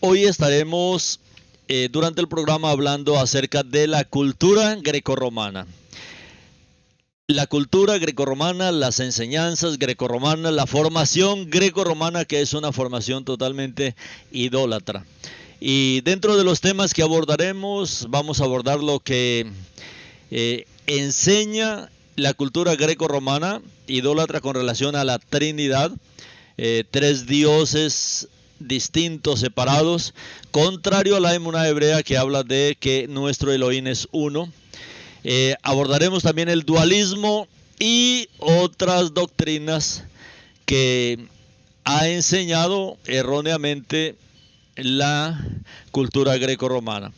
Hoy estaremos durante el programa hablando acerca de la cultura grecorromana. La cultura grecorromana, las enseñanzas grecorromanas, la formación grecorromana, que es una formación totalmente idólatra. Y dentro de los temas que abordaremos, vamos a abordar lo que enseña la cultura grecorromana idólatra con relación a la Trinidad, tres dioses distintos, separados, contrario a la emuná hebrea que habla de que nuestro Elohim es uno. Abordaremos también el dualismo y otras doctrinas que ha enseñado erróneamente la cultura grecorromana.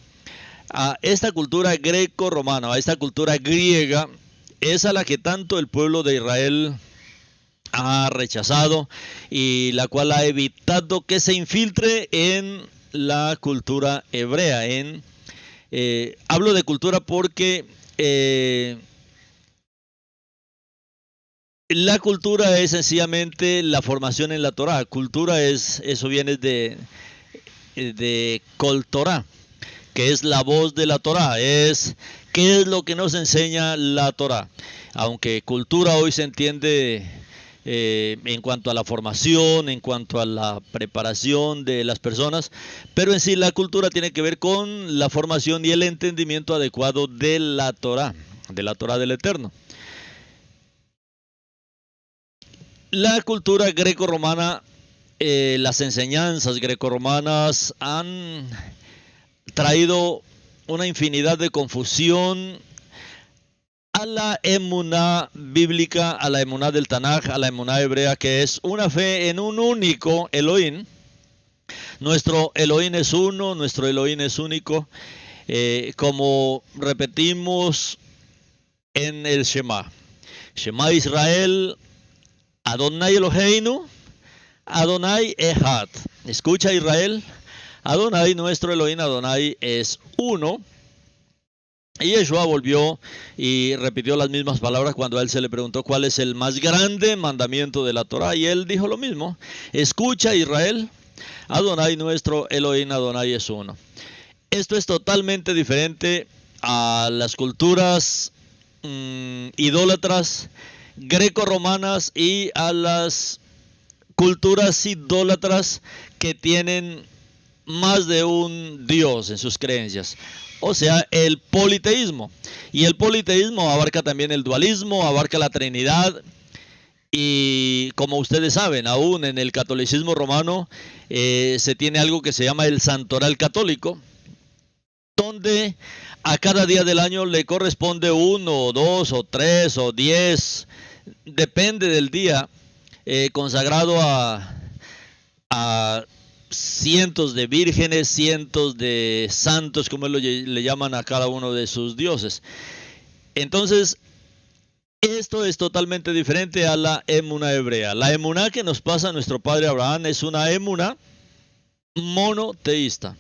A esta cultura grecorromana, a esta cultura griega, es a la que tanto el pueblo de Israel ha rechazado y la cual ha evitado que se infiltre en la cultura hebrea. Hablo de cultura porque la cultura es sencillamente la formación en la Torá. Cultura eso viene de Kol Torah, que es la voz de la Torá, es qué es lo que nos enseña la Torá. Aunque cultura hoy se entiende en cuanto a la formación, en cuanto a la preparación de las personas, pero en sí la cultura tiene que ver con la formación y el entendimiento adecuado de la Torá del Eterno. La cultura grecorromana, las enseñanzas grecorromanas han traído una infinidad de confusión a la emuná bíblica, a la emuná del Tanaj, a la emuná hebrea, que es una fe en un único Elohim. Nuestro Elohim es uno, nuestro Elohim es único, como repetimos en el Shema. Shema Israel, Adonai Eloheinu, Adonai Echad. Escucha Israel, Adonai, nuestro Elohim, Adonai es uno. Y Yeshua volvió y repitió las mismas palabras cuando a él se le preguntó cuál es el más grande mandamiento de la Torá. Y él dijo lo mismo: escucha Israel, Adonai, nuestro Elohim, Adonai es uno. Esto es totalmente diferente a las culturas idólatras greco-romanas y a las culturas idólatras que tienen más de un Dios en sus creencias. O sea, el politeísmo. Y el politeísmo abarca también el dualismo, abarca la Trinidad. Y como ustedes saben, aún en el catolicismo romano se tiene algo que se llama el santoral católico, donde a cada día del año le corresponde 1 o 2 o 3 o 10, depende del día, consagrado a cientos de vírgenes, cientos de santos, como le llaman a cada uno de sus dioses. Entonces, esto es totalmente diferente a la emuná hebrea. La emuná que nos pasa nuestro padre Abraham es una emuná monoteísta.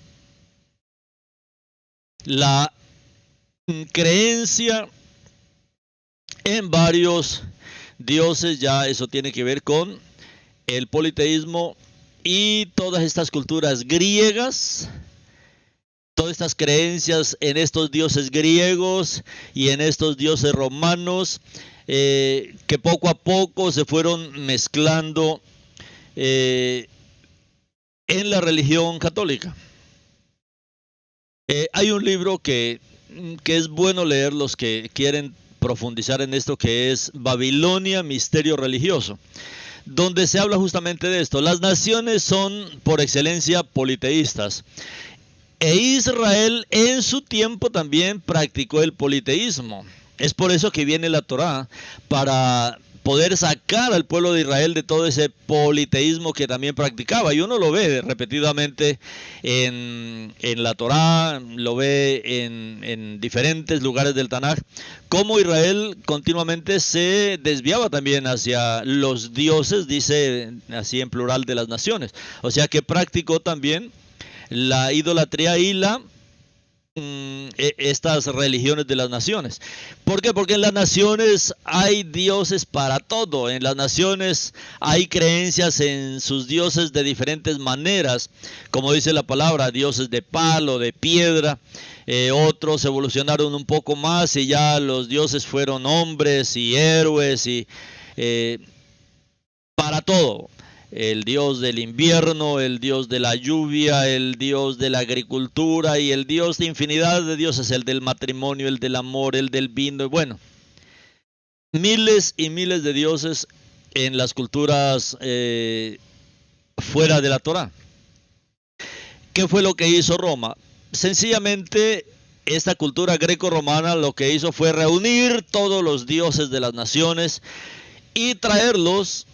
La creencia en varios dioses, ya eso tiene que ver con el politeísmo. Y todas estas culturas griegas, todas estas creencias en estos dioses griegos y en estos dioses romanos, que poco a poco se fueron mezclando en la religión católica. Hay un libro que es bueno leer los que quieren profundizar en esto, que es Babilonia, Misterio Religioso, donde se habla justamente de esto. Las naciones son por excelencia politeístas. E Israel en su tiempo también practicó el politeísmo. Es por eso que viene la Torá, para poder sacar al pueblo de Israel de todo ese politeísmo que también practicaba. Y uno lo ve repetidamente en la Torá, lo ve en diferentes lugares del Tanaj, cómo Israel continuamente se desviaba también hacia los dioses, dice así en plural, de las naciones. O sea que practicó también la idolatría y la estas religiones de las naciones. ¿Por qué? Porque en las naciones hay dioses para todo. En las naciones hay creencias en sus dioses de diferentes maneras. Como dice la palabra, dioses de palo, de piedra. Otros evolucionaron un poco más y ya los dioses fueron hombres y héroes y eh, para todo. El dios del invierno, el dios de la lluvia, el dios de la agricultura y el dios de infinidad de dioses, el del matrimonio, el del amor, el del vino. Bueno, miles y miles de dioses en las culturas fuera de la Torá. ¿Qué fue lo que hizo Roma? Sencillamente, esta cultura greco-romana lo que hizo fue reunir todos los dioses de las naciones y traerlos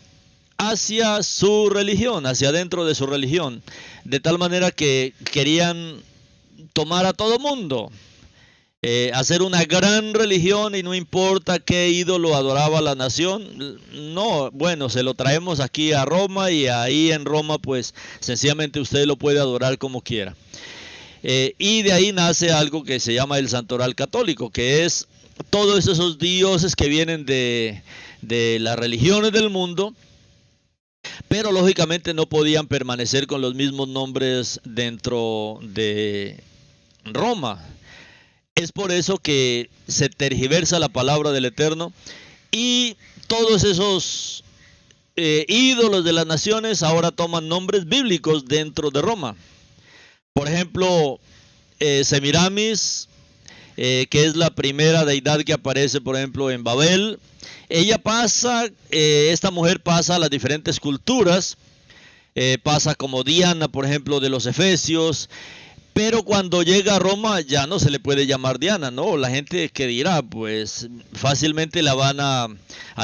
hacia su religión, hacia dentro de su religión, de tal manera que querían tomar a todo mundo, hacer una gran religión y no importa qué ídolo adoraba la nación, no, bueno, se lo traemos aquí a Roma y ahí en Roma pues sencillamente usted lo puede adorar como quiera. Y de ahí nace algo que se llama el santoral católico, que es todos esos dioses que vienen de las religiones del mundo, pero lógicamente no podían permanecer con los mismos nombres dentro de Roma. Es por eso que se tergiversa la palabra del Eterno y todos esos ídolos de las naciones ahora toman nombres bíblicos dentro de Roma. Por ejemplo, Semiramis, que es la primera deidad que aparece, por ejemplo, en Babel. Ella pasa, esta mujer pasa a las diferentes culturas, pasa como Diana, por ejemplo, de los Efesios, pero cuando llega a Roma ya no se le puede llamar Diana, ¿no? La gente que dirá, pues fácilmente la van a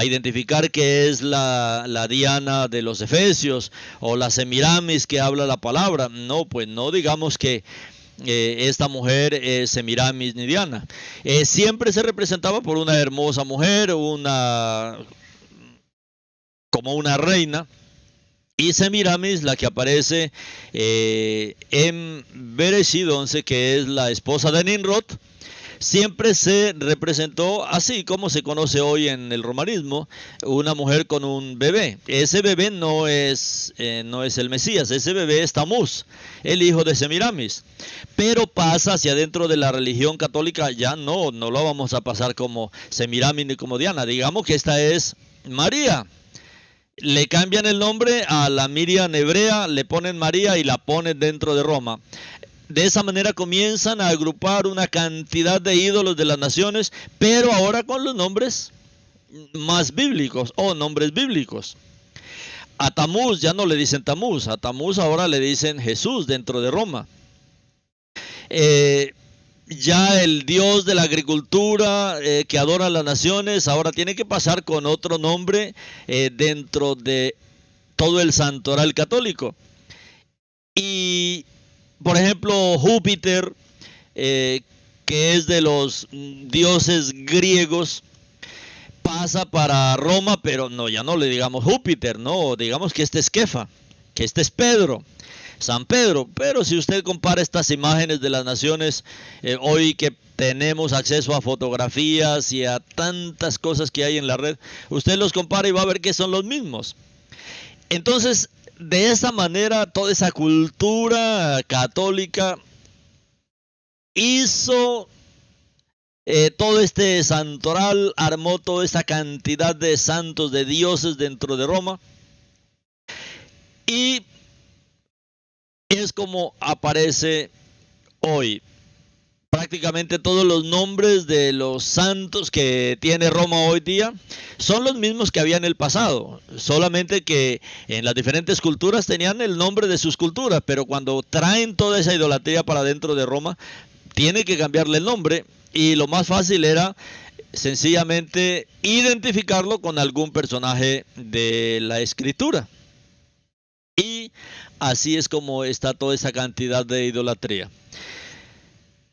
identificar que es la Diana de los Efesios o la Semiramis que habla la palabra. No, pues no digamos que esta mujer es Semiramis ni Diana. Siempre se representaba por una hermosa mujer, como una reina. Y Semiramis, la que aparece en Bereshit 11, que es la esposa de Nimrod, siempre se representó así como se conoce hoy en el romanismo, una mujer con un bebé. Ese bebé no es el Mesías, ese bebé es Tamuz, el hijo de Semiramis. Pero pasa hacia dentro de la religión católica, ya no lo vamos a pasar como Semiramis ni como Diana. Digamos que esta es María. Le cambian el nombre a la Miriam hebrea, le ponen María y la ponen dentro de Roma. De esa manera comienzan a agrupar una cantidad de ídolos de las naciones, pero ahora con los nombres más bíblicos o nombres bíblicos. A Tamuz ya no le dicen Tamuz, a Tamuz ahora le dicen Jesús dentro de Roma. Ya el dios de la agricultura que adora a las naciones ahora tiene que pasar con otro nombre dentro de todo el santoral católico. Y por ejemplo Júpiter, que es de los dioses griegos, pasa para Roma, pero no, ya no le digamos Júpiter, no, digamos que este es Kefa, que este es Pedro, San Pedro. Pero si usted compara estas imágenes de las naciones, hoy que tenemos acceso a fotografías y a tantas cosas que hay en la red, usted los compara y va a ver que son los mismos. Entonces, de esa manera, toda esa cultura católica hizo todo este santoral, armó toda esta cantidad de santos, de dioses dentro de Roma, y es como aparece hoy. Prácticamente todos los nombres de los santos que tiene Roma hoy día son los mismos que había en el pasado, solamente que en las diferentes culturas tenían el nombre de sus culturas, pero cuando traen toda esa idolatría para dentro de Roma, tiene que cambiarle el nombre, y lo más fácil era sencillamente identificarlo con algún personaje de la escritura. Y así es como está toda esa cantidad de idolatría.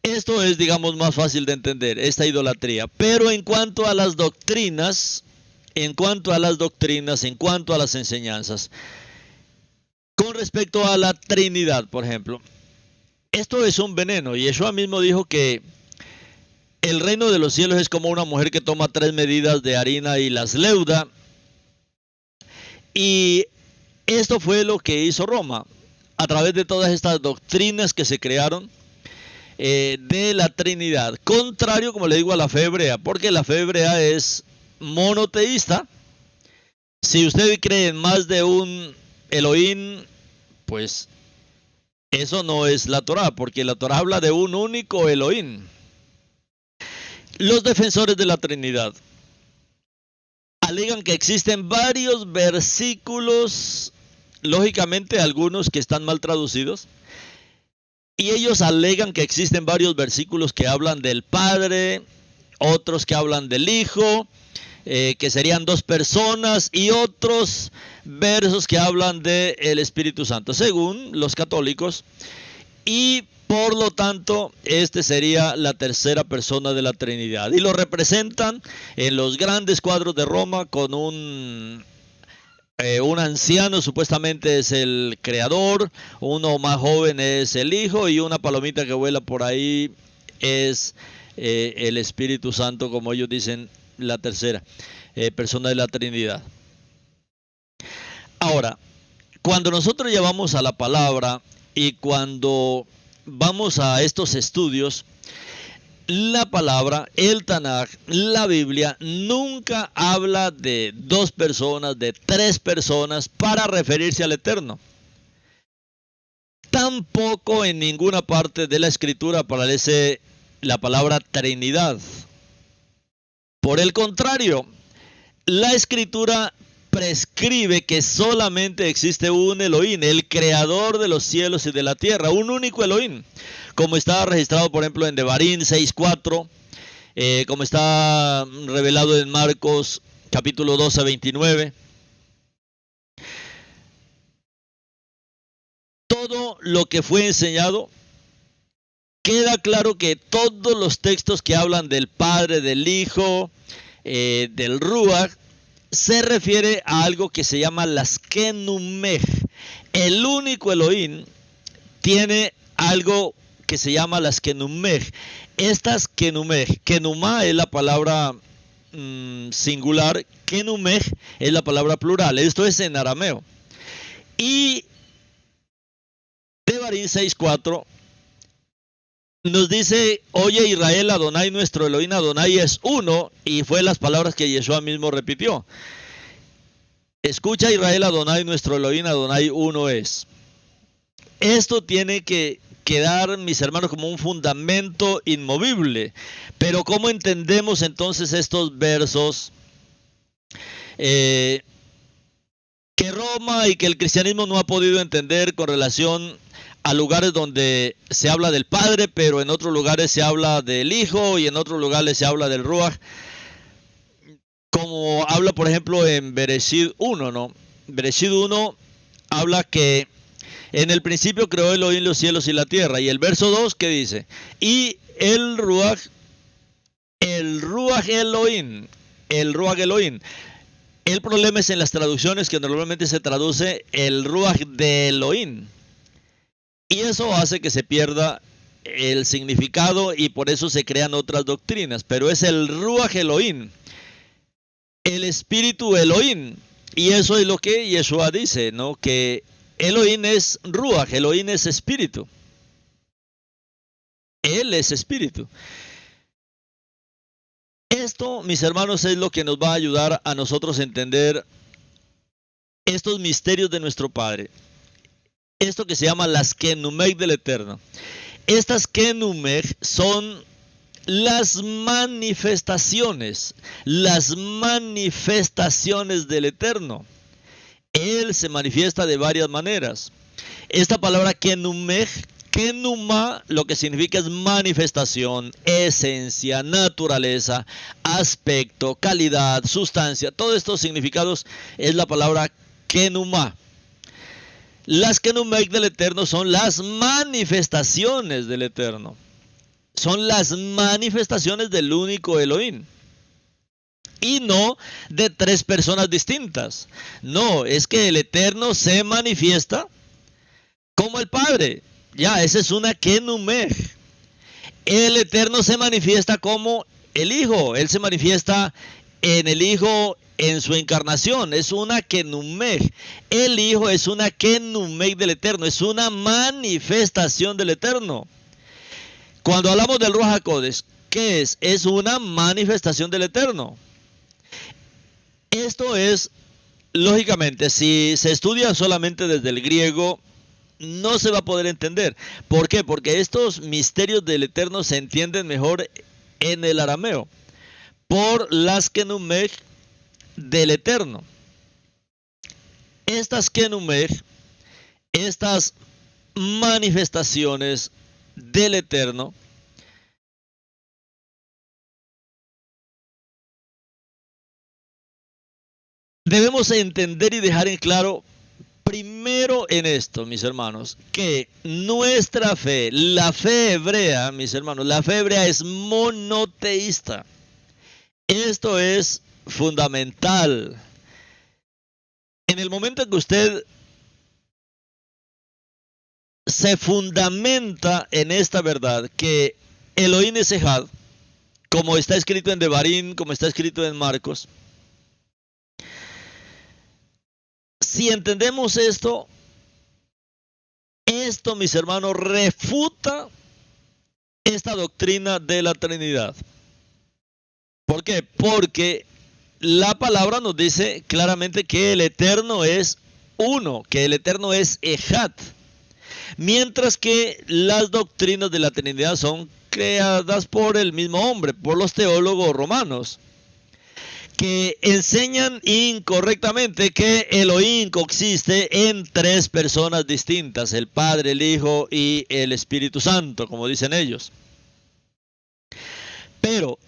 Esto es, digamos, más fácil de entender, esta idolatría. Pero en cuanto a las doctrinas, en cuanto a las enseñanzas, con respecto a la Trinidad, por ejemplo, Esto es un veneno. Yeshua mismo dijo que el reino de los cielos es como una mujer que toma 3 medidas de harina y las leuda. Y esto fue lo que hizo Roma a través de todas estas doctrinas que se crearon de la Trinidad. Contrario, como le digo, a la fe hebrea, porque la fe hebrea es monoteísta. Si usted cree en más de un Elohim, pues eso no es la Torá, porque la Torá habla de un único Elohim. Los defensores de la Trinidad alegan que existen varios versículos, lógicamente algunos que están mal traducidos, y ellos alegan que existen varios versículos que hablan del Padre, otros que hablan del Hijo, que serían 2 personas, y otros versos que hablan del Espíritu Santo, según los católicos, y por lo tanto, este sería la tercera persona de la Trinidad. Y lo representan en los grandes cuadros de Roma con un anciano, supuestamente es el creador, uno más joven es el hijo y una palomita que vuela por ahí es el Espíritu Santo, como ellos dicen, la tercera persona de la Trinidad. Ahora, cuando nosotros llevamos a la palabra y cuando vamos a estos estudios, la palabra, el Tanaj, la Biblia, nunca habla de 2 personas, de 3 personas para referirse al Eterno. Tampoco en ninguna parte de la Escritura aparece la palabra Trinidad. Por el contrario, la Escritura prescribe que solamente existe un Elohim, el creador de los cielos y de la tierra, un único Elohim, como está registrado por ejemplo en Devarim 6:4, como está revelado en Marcos capítulo 12:29. Todo lo que fue enseñado, queda claro que todos los textos que hablan del Padre, del Hijo, del Ruach, se refiere a algo que se llama las Kenumej. El único Elohim tiene algo que se llama las Kenumej. Estas Kenumej, Kenumá es la palabra singular, Kenumej es la palabra plural. Esto es en arameo. Y Devarim 6:4 nos dice: oye Israel, Adonai nuestro Elohim, Adonai es uno, y fue las palabras que Yeshua mismo repitió. Escucha Israel, Adonai nuestro Elohim, Adonai uno es. Esto tiene que quedar, mis hermanos, como un fundamento inmovible. Pero ¿cómo entendemos entonces estos versos que Roma y que el cristianismo no ha podido entender con relación a lugares donde se habla del Padre, pero en otros lugares se habla del Hijo y en otros lugares se habla del Ruach? Como habla, por ejemplo, en Bereshit 1, ¿no? Bereshit 1 habla que en el principio creó Elohim los cielos y la tierra. Y el verso 2, ¿qué dice? Y el Ruach Elohim, el Ruach Elohim. El problema es en las traducciones que normalmente se traduce el Ruach de Elohim. Y eso hace que se pierda el significado y por eso se crean otras doctrinas. Pero es el Ruach Elohim, el espíritu Elohim. Y eso es lo que Yeshua dice, ¿no? Que Elohim es Ruach, Elohim es espíritu. Él es espíritu. Esto, mis hermanos, es lo que nos va a ayudar a nosotros a entender estos misterios de nuestro Padre. Esto que se llama las Kenumej del Eterno. Estas Kenumej son las manifestaciones del Eterno. Él se manifiesta de varias maneras. Esta palabra Kenumej, Kenuma, lo que significa es manifestación, esencia, naturaleza, aspecto, calidad, sustancia. Todos estos significados es la palabra Kenuma. Las Kenumej del Eterno son las manifestaciones del Eterno. Son las manifestaciones del único Elohim. Y no de 3 personas distintas. No, es que el Eterno se manifiesta como el Padre. Ya, esa es una Kenumer. El Eterno se manifiesta como el Hijo. Él se manifiesta en el Hijo en su encarnación. Es una Kenumer. El Hijo es una Kenumer del Eterno. Es una manifestación del Eterno. Cuando hablamos del Ruach HaKodesh, ¿qué es? Es una manifestación del Eterno. Esto es, lógicamente, si se estudia solamente desde el griego, no se va a poder entender. ¿Por qué? Porque estos misterios del Eterno se entienden mejor en el arameo, por las Kenumer del Eterno. Estas Kenumer, estas manifestaciones del Eterno, debemos entender y dejar en claro primero en esto, mis hermanos, que nuestra fe, la fe hebrea, mis hermanos, la fe hebrea es monoteísta. Esto es fundamental. En el momento en que usted se fundamenta en esta verdad, que Elohim es Ejad, como está escrito en Devarim, como está escrito en Marcos, si entendemos esto, mis hermanos, refuta esta doctrina de la Trinidad. ¿Por qué? Porque la palabra nos dice claramente que el Eterno es uno, que el Eterno es Ejad, mientras que las doctrinas de la Trinidad son creadas por el mismo hombre, por los teólogos romanos, que enseñan incorrectamente que Elohim consiste en tres personas distintas, el Padre, el Hijo y el Espíritu Santo, como dicen ellos. Pero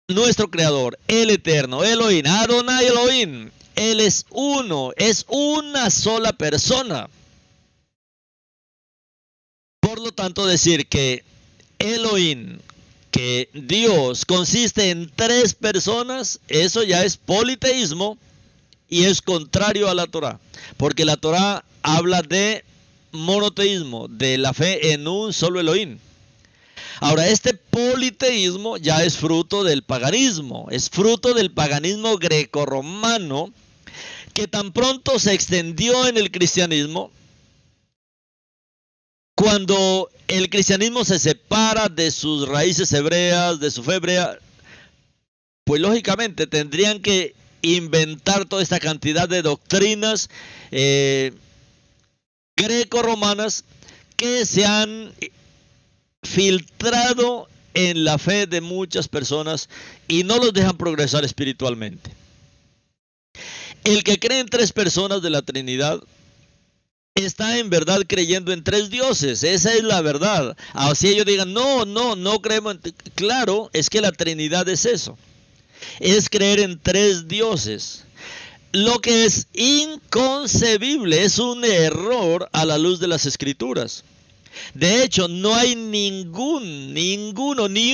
nuestro Creador, el Eterno, Elohim, Adonai Elohim, Él es uno, es una sola persona. Por lo tanto, decir que Elohim, que Dios consiste en tres personas, eso ya es politeísmo y es contrario a la Torá, porque la Torá habla de monoteísmo, de la fe en un solo Elohim. Ahora, este politeísmo ya es fruto del paganismo, es fruto del paganismo grecorromano, que tan pronto se extendió en el cristianismo. Cuando el cristianismo se separa de sus raíces hebreas, de su fe hebrea, pues lógicamente tendrían que inventar toda esta cantidad de doctrinas greco-romanas que se han filtrado en la fe de muchas personas y no los dejan progresar espiritualmente. El que cree en tres personas de la Trinidad está en verdad creyendo en tres dioses. Esa es la verdad. Así ellos digan, no creemos en... Claro, es que la Trinidad es eso. Es creer en tres dioses. Lo que es inconcebible, es un error a la luz de las Escrituras. De hecho, no hay ni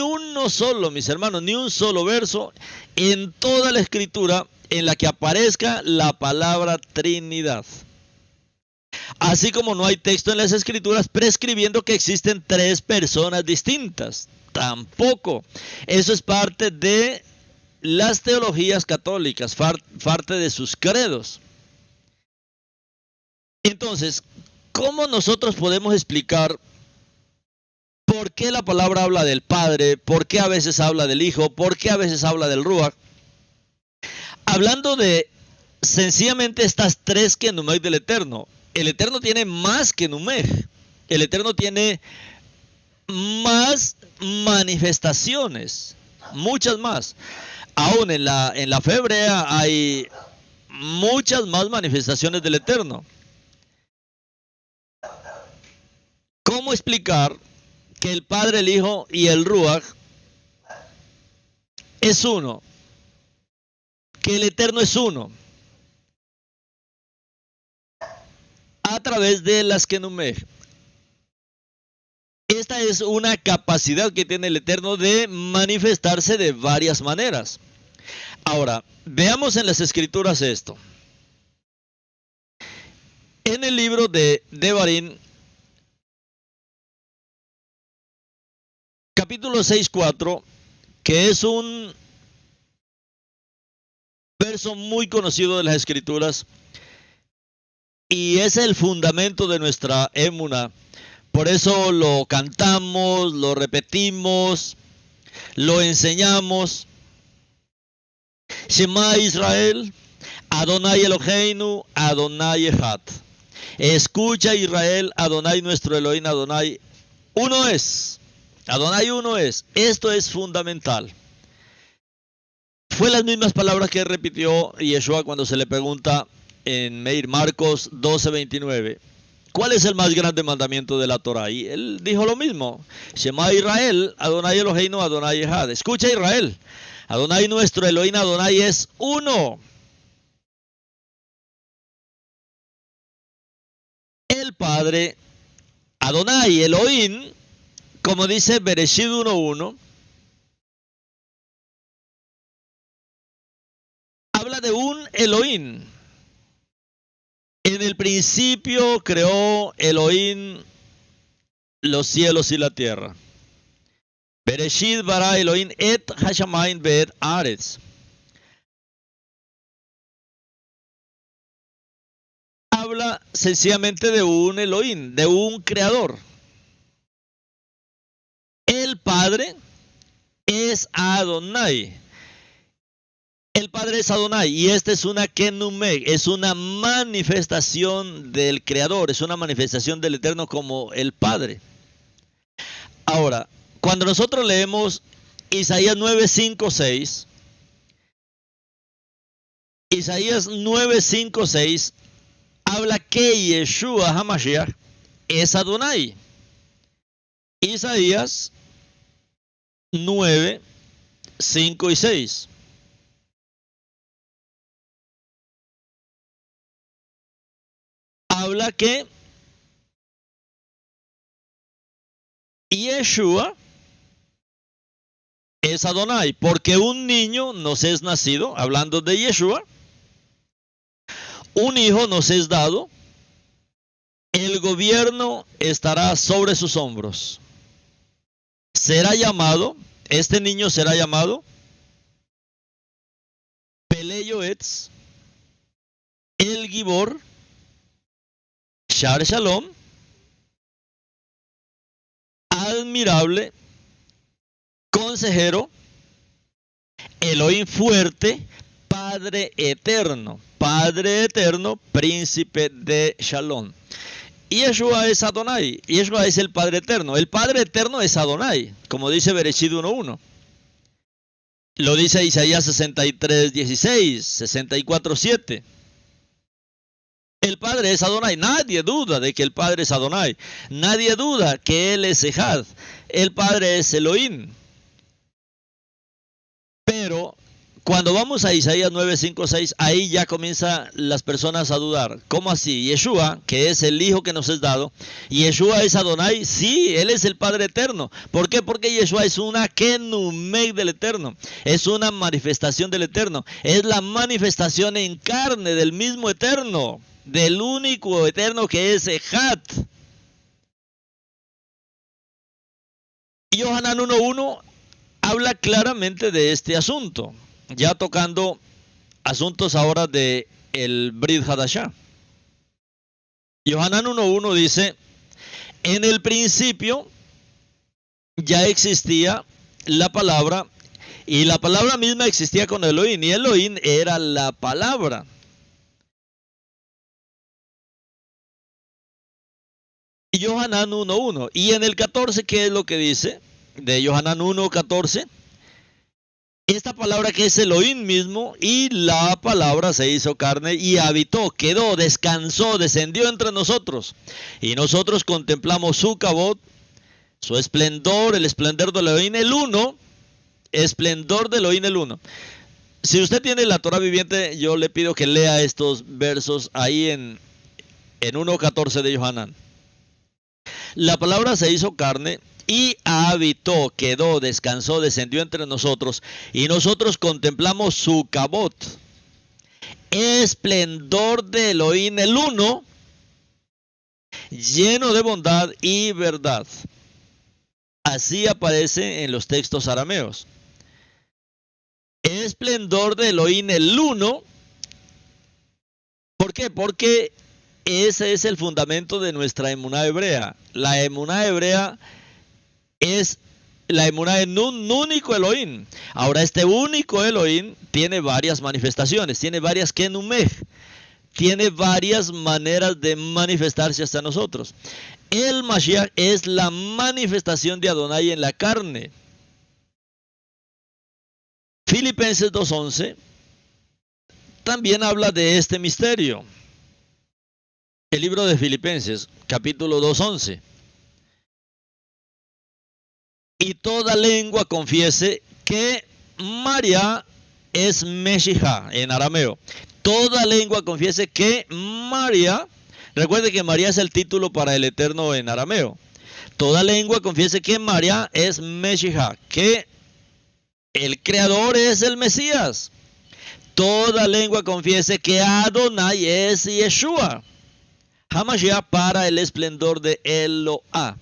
uno solo, mis hermanos, ni un solo verso en toda la Escritura en la que aparezca la palabra Trinidad. Así como no hay texto en las Escrituras prescribiendo que existen tres personas distintas. Tampoco. Eso es parte de las teologías católicas, parte de sus credos. Entonces, ¿cómo nosotros podemos explicar por qué la palabra habla del Padre, por qué a veces habla del Hijo, por qué a veces habla del Ruach? Hablando de sencillamente estas tres Kenumer del Eterno. El Eterno tiene más Kenumer. El Eterno tiene más manifestaciones, muchas más. Aún en la fe hebrea hay muchas más manifestaciones del Eterno. ¿Cómo explicar que el Padre, el Hijo y el Ruach es uno? Que el Eterno es uno. A través de las Kenumer. Esta es una capacidad que tiene el Eterno de manifestarse de varias maneras. Ahora, veamos en las Escrituras esto. En el libro de Devarim, capítulo 6:4, que es un verso muy conocido de las Escrituras y es el fundamento de nuestra émuna. Por eso lo cantamos, lo repetimos, lo enseñamos. Shema Israel, Adonai Eloheinu, Adonai Echad. Escucha Israel, Adonai nuestro Elohim, Adonai uno es. Adonai uno es. Esto es fundamental. Fue las mismas palabras que repitió Yeshua cuando se le pregunta en Meir, Marcos 12:29. ¿Cuál es el más grande mandamiento de la Torah? Y él dijo lo mismo. Shema Israel, Adonai Eloheinu, Adonai Echad. Escucha Israel. Adonai nuestro Elohim, Adonai es uno. El Padre, Adonai, Elohim, como dice Bereshit 1:1, habla de un Elohim. En el principio creó Elohim los cielos y la tierra. Bereshit bara Elohim et hashamayim ve'et haaretz. Habla sencillamente de un Elohim, de un creador. El Padre es Adonai. El Padre es Adonai y esta es una Kenumeg, es una manifestación del Creador, es una manifestación del Eterno como el Padre. Ahora, cuando nosotros leemos Isaías 9:5-6, Isaías 9:5-6 habla que Yeshua HaMashiach es Adonai. Isaías 9:5-6. Habla que Yeshua es Adonai, porque un niño nos es nacido, hablando de Yeshua, un hijo nos es dado, el gobierno estará sobre sus hombros. Será llamado, este niño será llamado Pele Yoetz, el Gibor, Shar Shalom, admirable, consejero, Elohim fuerte, Padre eterno, príncipe de Shalom. Yeshua es Adonai, Yeshua es el Padre eterno. El Padre eterno es Adonai, como dice Bereshit 1:1. Lo dice Isaías 63:16, 64:7. El Padre es Adonai. Nadie duda de que el Padre es Adonai. Nadie duda que Él es Echad. El Padre es Elohim. Pero cuando vamos a Isaías 9:5-6, ahí ya comienzan las personas a dudar. ¿Cómo así? Yeshua, que es el Hijo que nos es dado, ¿Yeshua es Adonai? Sí, Él es el Padre eterno. ¿Por qué? Porque Yeshua es una Kenumeg del Eterno. Es una manifestación del Eterno. Es la manifestación en carne del mismo Eterno, del único Eterno que es Echad. Yohanan 1:1 habla claramente de este asunto, ya tocando asuntos ahora de el Brit Hadashah. Yohanan 1:1 dice, en el principio ya existía la palabra, y la palabra misma existía con Elohim, y Elohim era la palabra. Yohanan 1:1. Y en el 14, ¿qué es lo que dice? De Yohanan 1:14. Esta palabra que es Elohim mismo, y la palabra se hizo carne y habitó, quedó, descansó, descendió entre nosotros. Y nosotros contemplamos su cabot, su esplendor, el esplendor de Elohim el uno, esplendor de Elohim el uno. Si usted tiene la Torah viviente, yo le pido que lea estos versos ahí en 1:14 de Yohanan. La palabra se hizo carne y habitó, quedó, descansó, descendió entre nosotros, y nosotros contemplamos su cabot, esplendor de Elohim el uno, lleno de bondad y verdad. Así aparece en los textos arameos. Esplendor de Elohim el uno. ¿Por qué? Porque ese es el fundamento de nuestra emuná hebrea. La emuná hebrea es la emuná en un único Elohim. Ahora, este único Elohim tiene varias manifestaciones, tiene varias kenumej, tiene varias maneras de manifestarse hasta nosotros. El Mashiach es la manifestación de Adonai en la carne. Filipenses 2:11 también habla de este misterio. El libro de Filipenses, capítulo 2:11. Y toda lengua confiese que María es Meshija en arameo. Toda lengua confiese que María, recuerde que María es el título para el Eterno en arameo. Toda lengua confiese que María es Meshija, que el Creador es el Mesías. Toda lengua confiese que Adonai es Yeshua, Hamashiach, para el esplendor de Eloah.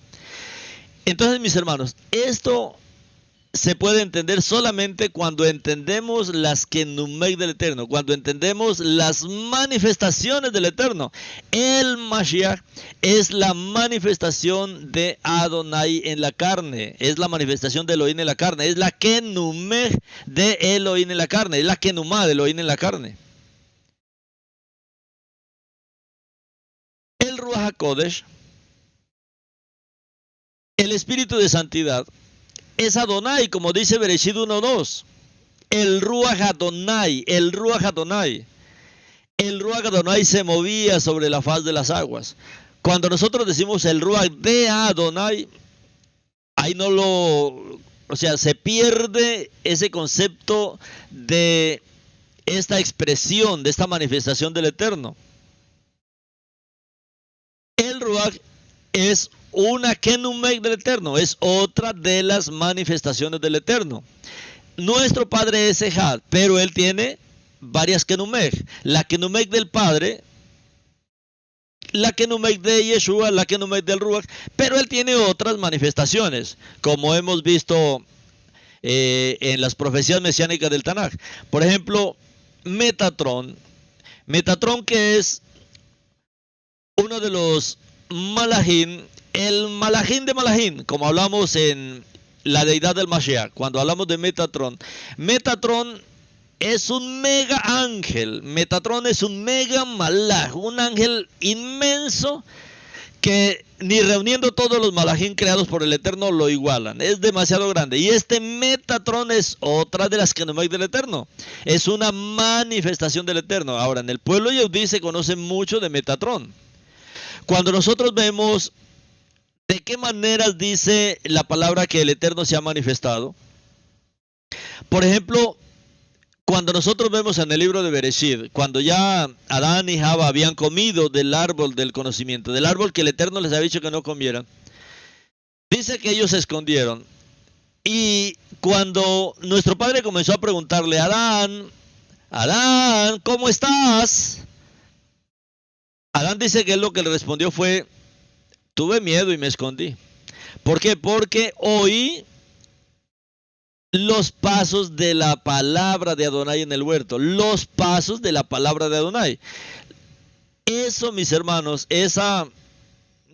Entonces, mis hermanos, esto se puede entender solamente cuando entendemos las kenumei del Eterno, cuando entendemos las manifestaciones del Eterno. El Mashiach es la manifestación de Adonai en la carne, es la manifestación de Elohim en la carne, es la kenumei de Elohim en la carne, es la kenumá de Elohim en la carne. El Ruach HaKodesh, el Espíritu de Santidad, es Adonai, como dice Bereshit 1:2. El Ruach Adonai, el Ruach Adonai. El Ruach Adonai se movía sobre la faz de las aguas. Cuando nosotros decimos el Ruach de Adonai, ahí no lo... O sea, se pierde ese concepto de esta expresión, de esta manifestación del Eterno. El Ruach es una kenumei del Eterno, es otra de las manifestaciones del Eterno. Nuestro Padre es Ejad, pero Él tiene varias kenumei. La kenumei del Padre, la kenumei de Yeshua, la kenumei del Ruach, pero Él tiene otras manifestaciones, como hemos visto en las profecías mesiánicas del Tanaj. Por ejemplo, Metatron. Metatron, que es uno de los Malachim, el Malachim de Malachim, como hablamos en la deidad del Mashiach, cuando hablamos de Metatron. Metatron es un mega ángel, Metatron es un mega malach, un ángel inmenso que ni reuniendo todos los malachim creados por el Eterno lo igualan, es demasiado grande. Y este Metatron es otra de las kenumei del Eterno, es una manifestación del Eterno. Ahora, en el pueblo Yehudí se conoce mucho de Metatron. Cuando nosotros vemos de qué maneras dice la palabra que el Eterno se ha manifestado, por ejemplo, cuando nosotros vemos en el libro de Bereshit, cuando ya Adán y Java habían comido del árbol del conocimiento, del árbol que el Eterno les había dicho que no comieran, dice que ellos se escondieron. Y cuando nuestro padre comenzó a preguntarle, Adán, Adán, ¿cómo estás? Adán dice que él lo que le respondió fue, tuve miedo y me escondí. ¿Por qué? Porque oí los pasos de la palabra de Adonai en el huerto. Los pasos de la palabra de Adonai. Eso, mis hermanos, esa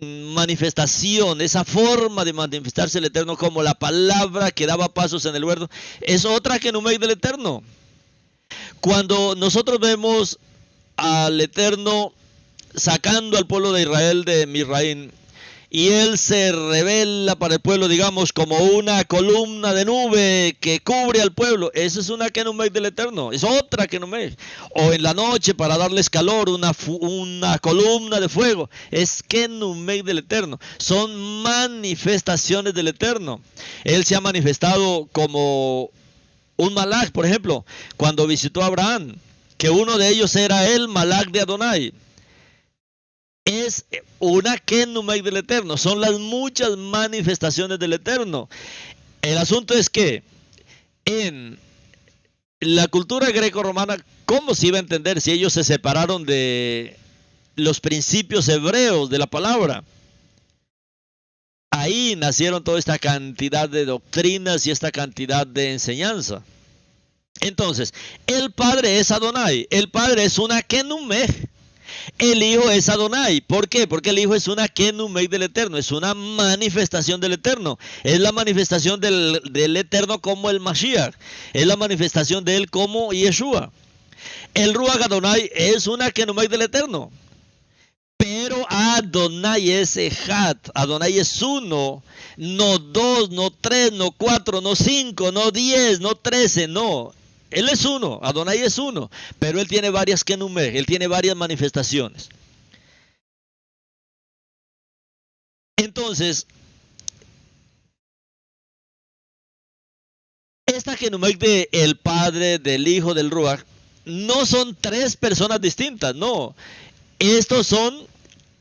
manifestación, esa forma de manifestarse el Eterno como la palabra que daba pasos en el huerto, es otra kenumei del Eterno. Cuando nosotros vemos al Eterno sacando al pueblo de Israel de Misraim, y Él se revela para el pueblo, digamos, como una columna de nube que cubre al pueblo. Esa es una kenumei del Eterno, es otra kenumei. O en la noche, para darles calor, una columna de fuego, es kenumei del Eterno. Son manifestaciones del Eterno. Él se ha manifestado como un malach, por ejemplo, cuando visitó a Abraham, que uno de ellos era el malach de Adonai. Es una kenumei del Eterno, son las muchas manifestaciones del Eterno. El asunto es que en la cultura greco-romana, ¿cómo se iba a entender si ellos se separaron de los principios hebreos de la palabra? Ahí nacieron toda esta cantidad de doctrinas y esta cantidad de enseñanza. Entonces, el Padre es Adonai, el Padre es una Kenumej, el Hijo es Adonai. ¿Por qué? Porque el Hijo es una Kenumej del Eterno, es una manifestación del Eterno, es la manifestación del Eterno como el Mashiach, es la manifestación de Él como Yeshua. El Ruach Adonai es una Kenumej del Eterno. Pero Adonai es Ejad, Adonai es uno, no dos, no tres, no cuatro, no cinco, no 10, no 13, no. Él es uno, Adonai es uno, pero él tiene varias Kenumej, él tiene varias manifestaciones. Entonces, esta Kenumej del Padre, del Hijo, del Ruach, no son tres personas distintas, no. Estos son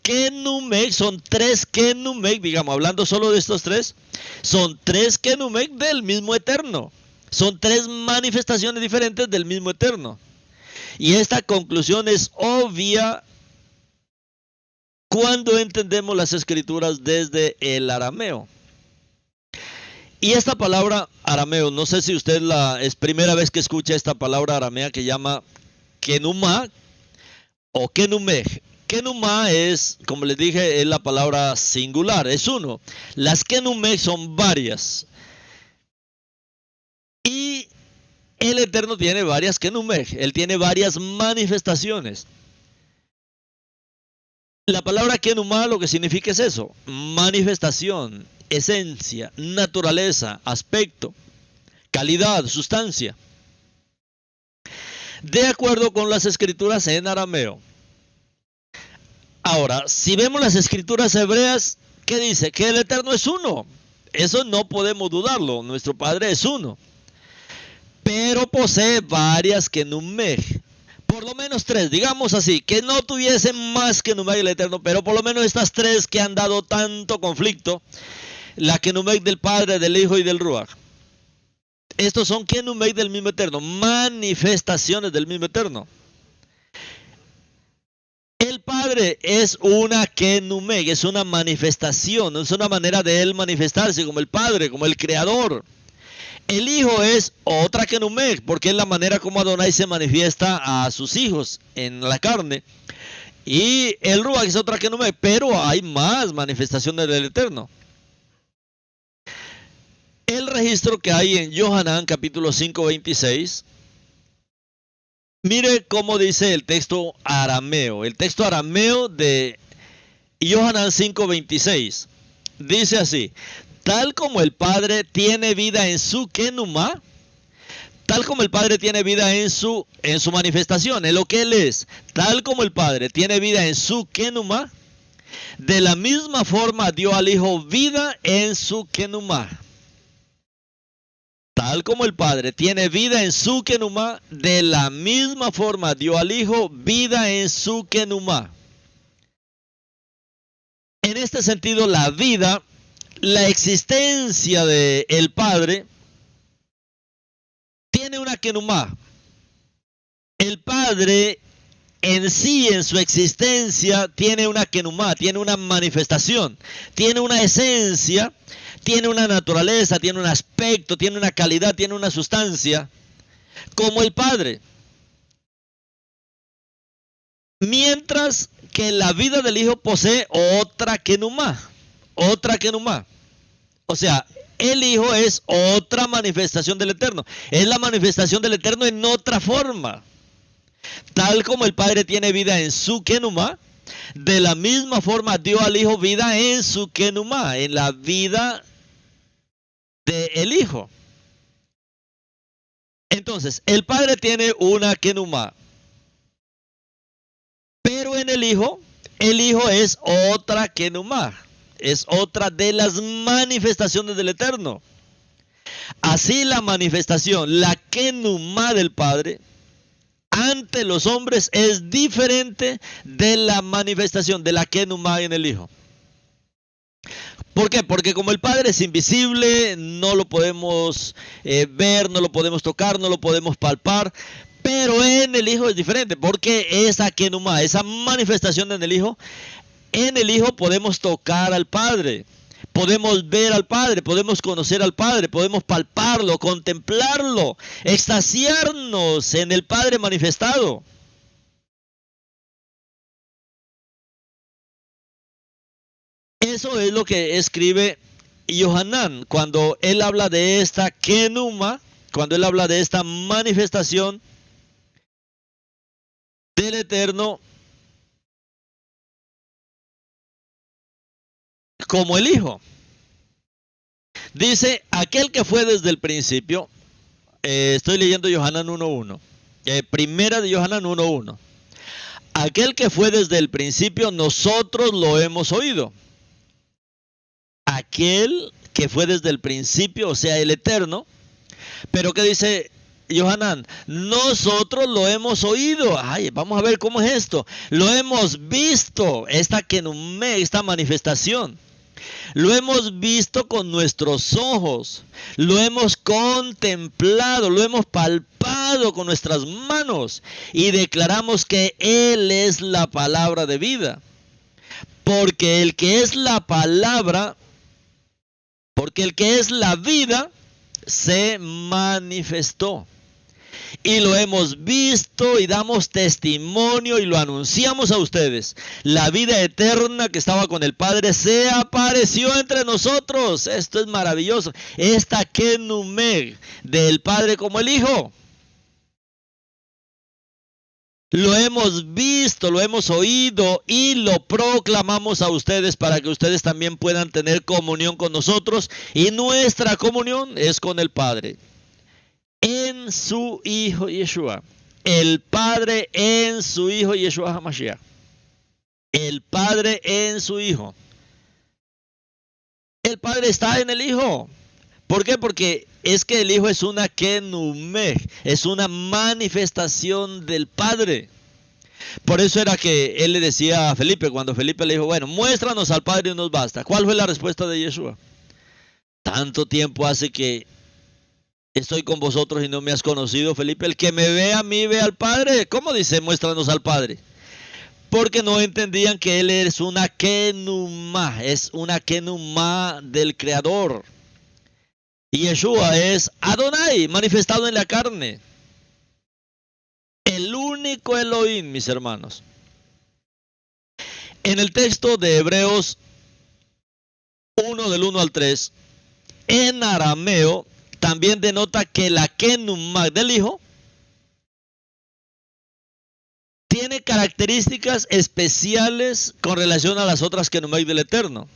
Kenumej, son tres Kenumej, digamos, hablando solo de estos tres, son tres Kenumej del mismo Eterno. Son tres manifestaciones diferentes del mismo Eterno. Y esta conclusión es obvia cuando entendemos las escrituras desde el arameo. Y esta palabra arameo, no sé si usted es primera vez que escucha esta palabra aramea que llama Kenumá o Kenumej. Kenumá es, como les dije, es la palabra singular, es uno. Las Kenumej son varias. Y el Eterno tiene varias Kenumej, él tiene varias manifestaciones. La palabra Kenumá lo que significa es eso, manifestación, esencia, naturaleza, aspecto, calidad, sustancia. De acuerdo con las escrituras en arameo. Ahora, si vemos las escrituras hebreas, ¿qué dice? Que el Eterno es uno. Eso no podemos dudarlo, nuestro Padre es uno. Pero posee varias Kenumej. Por lo menos tres, digamos así, que no tuviesen más Kenumej el Eterno, pero por lo menos estas tres que han dado tanto conflicto, la Kenumej del Padre, del Hijo y del Ruach. Estos son Kenumej del mismo Eterno, manifestaciones del mismo Eterno. El Padre es una Kenumej, es una manifestación, es una manera de Él manifestarse como el Padre, como el Creador. El Hijo es otra Kenumej, porque es la manera como Adonai se manifiesta a sus hijos en la carne. Y el Ruach es otra Kenumej, pero hay más manifestaciones del Eterno. El registro que hay en Yohanan capítulo 5, 26. Mire cómo dice el texto arameo. El texto arameo de Yohanan 5, 26. Dice así: tal como el Padre tiene vida en su Kenumá, tal como el Padre tiene vida en su manifestación, en lo que Él es, tal como el Padre tiene vida en su Kenumá, de la misma forma dio al Hijo vida en su Kenumá. Tal como el Padre tiene vida en su Kenumá, de la misma forma dio al Hijo vida en su Kenumá. En este sentido, la vida, la existencia del Padre, tiene una Kenumá. El Padre en sí, en su existencia, tiene una Kenumá, tiene una manifestación, tiene una esencia, tiene una naturaleza, tiene un aspecto, tiene una calidad, tiene una sustancia, como el Padre. Mientras que la vida del Hijo posee otra Kenumá, otra Kenumá. O sea, el Hijo es otra manifestación del Eterno, es la manifestación del Eterno en otra forma. Tal como el Padre tiene vida en su Kenumá, de la misma forma dio al Hijo vida en su Kenumá, en la vida del Hijo. Entonces, el Padre tiene una Kenumá, pero en el Hijo es otra Kenumá, es otra de las manifestaciones del Eterno. Así la manifestación, la Kenumá del Padre, ante los hombres es diferente de la manifestación de la Kenumá en el Hijo. ¿Por qué? Porque como el Padre es invisible, no lo podemos ver, no lo podemos tocar, no lo podemos palpar, pero en el Hijo es diferente, porque esa Kenumá, esa manifestación en el Hijo podemos tocar al Padre, podemos ver al Padre, podemos conocer al Padre, podemos palparlo, contemplarlo, extasiarnos en el Padre manifestado. Eso es lo que escribe Yohanan cuando él habla de esta kenuma, cuando él habla de esta manifestación del Eterno como el Hijo. Dice, aquel que fue desde el principio, estoy leyendo Yohanan 1.1, primera de Yohanan 1.1. Aquel que fue desde el principio, nosotros lo hemos oído. Aquel que fue desde el principio, o sea, el Eterno. Pero ¿qué dice Yohanan? Nosotros lo hemos oído. Ay, vamos a ver cómo es esto. Lo hemos visto, esta kenumé, esta manifestación. Lo hemos visto con nuestros ojos, lo hemos contemplado, lo hemos palpado con nuestras manos y declaramos que Él es la palabra de vida. Porque el que es la palabra, porque el que es la vida, se manifestó. Y lo hemos visto y damos testimonio y lo anunciamos a ustedes. La vida eterna que estaba con el Padre se apareció entre nosotros. Esto es maravilloso. Esta kenumé del Padre como el Hijo. Lo hemos visto, lo hemos oído y lo proclamamos a ustedes para que ustedes también puedan tener comunión con nosotros. Y nuestra comunión es con el Padre en su Hijo Yeshua. El Padre en su Hijo Yeshua HaMashiach. El Padre en su Hijo. El Padre está en el Hijo. ¿Por qué? Porque es que el Hijo es una kenumé, es una manifestación del Padre. Por eso era que él le decía a Felipe, cuando Felipe le dijo, bueno, muéstranos al Padre y nos basta. ¿Cuál fue la respuesta de Yeshua? Tanto tiempo hace que estoy con vosotros y no me has conocido, Felipe. El que me ve a mí, ve al Padre. ¿Cómo dice, muéstranos al Padre? Porque no entendían que Él es una kenumá, es una kenumá del Creador. Y Yeshua es Adonai, manifestado en la carne. El único Elohim, mis hermanos. En el texto de Hebreos 1 del 1 al 3, en arameo, también denota que la kenumá del Hijo tiene características especiales con relación a las otras kenumá del Eterno.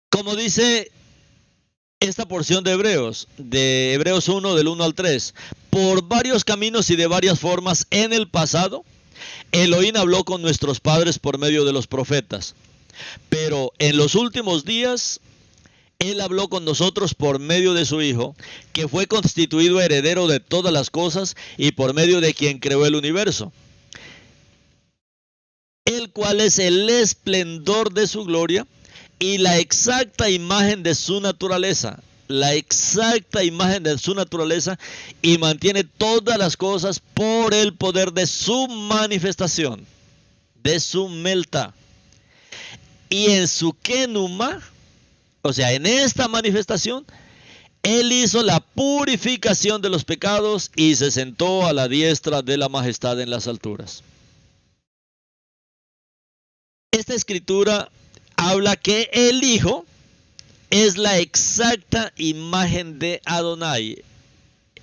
Como dice esta porción de Hebreos 1 del 1 al 3, por varios caminos y de varias formas en el pasado, Elohim habló con nuestros padres por medio de los profetas, pero en los últimos días Él habló con nosotros por medio de su Hijo, que fue constituido heredero de todas las cosas y por medio de quien creó el universo, el cual es el esplendor de su gloria y la exacta imagen de su naturaleza. La exacta imagen de su naturaleza, y mantiene todas las cosas por el poder de su manifestación, de su melta. Y en su kenuma, o sea, en esta manifestación, Él hizo la purificación de los pecados y se sentó a la diestra de la majestad en las alturas. Esta escritura habla que el Hijo es la exacta imagen de Adonai.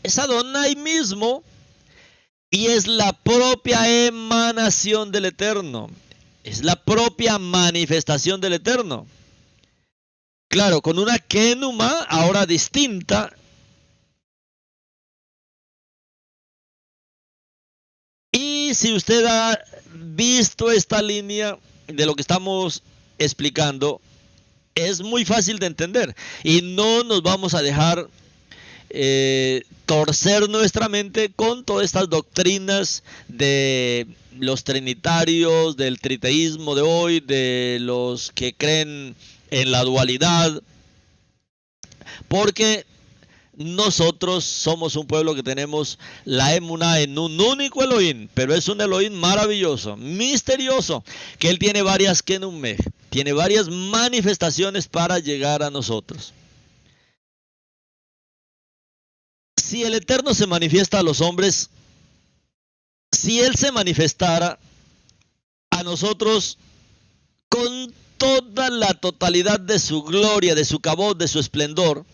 Es Adonai mismo y es la propia emanación del Eterno. Es la propia manifestación del Eterno. Claro, con una kenuma ahora distinta. Y si usted ha visto esta línea de lo que estamos explicando, es muy fácil de entender y no nos vamos a dejar torcer nuestra mente con todas estas doctrinas de los trinitarios, del triteísmo de hoy, de los que creen en la dualidad, porque Nosotros somos un pueblo que tenemos la emuná en un único Elohim, pero es un Elohim maravilloso, misterioso, que Él tiene varias kenumeh, tiene varias manifestaciones para llegar a nosotros. Si el Eterno se manifiesta a los hombres, si Él se manifestara a nosotros con toda la totalidad de su gloria, de su cabot, de su esplendor,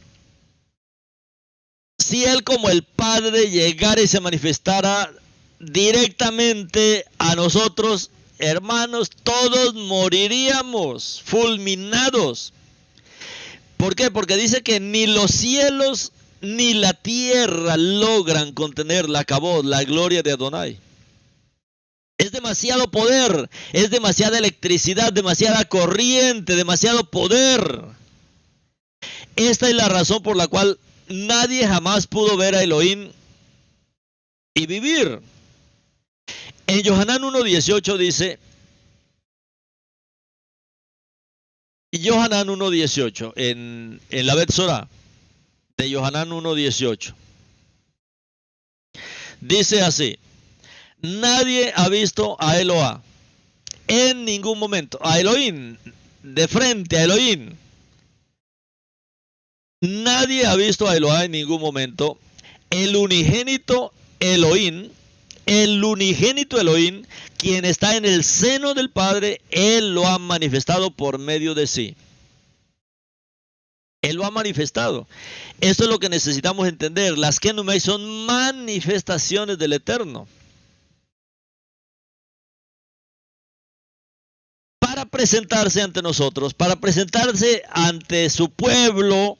si Él como el Padre llegara y se manifestara directamente a nosotros, hermanos, todos moriríamos fulminados. ¿Por qué? Porque dice que ni los cielos ni la tierra logran contener la cabot, la gloria de Adonai. Es demasiado poder, es demasiada electricidad, demasiada corriente, demasiado poder. Esta es la razón por la cual nadie jamás pudo ver a Elohim y vivir. En Yohanan 1.18 dice, Yohanan 1.18, en la Bet Sorah de Yohanan 1.18, dice así: nadie ha visto a Eloah en ningún momento, a Elohim, de frente a Elohim. Nadie ha visto a Eloah en ningún momento. El unigénito Elohim, quien está en el seno del Padre, Él lo ha manifestado por medio de sí. Él lo ha manifestado. Esto es lo que necesitamos entender. Las kenumei son manifestaciones del Eterno. Para presentarse ante nosotros, para presentarse ante su pueblo,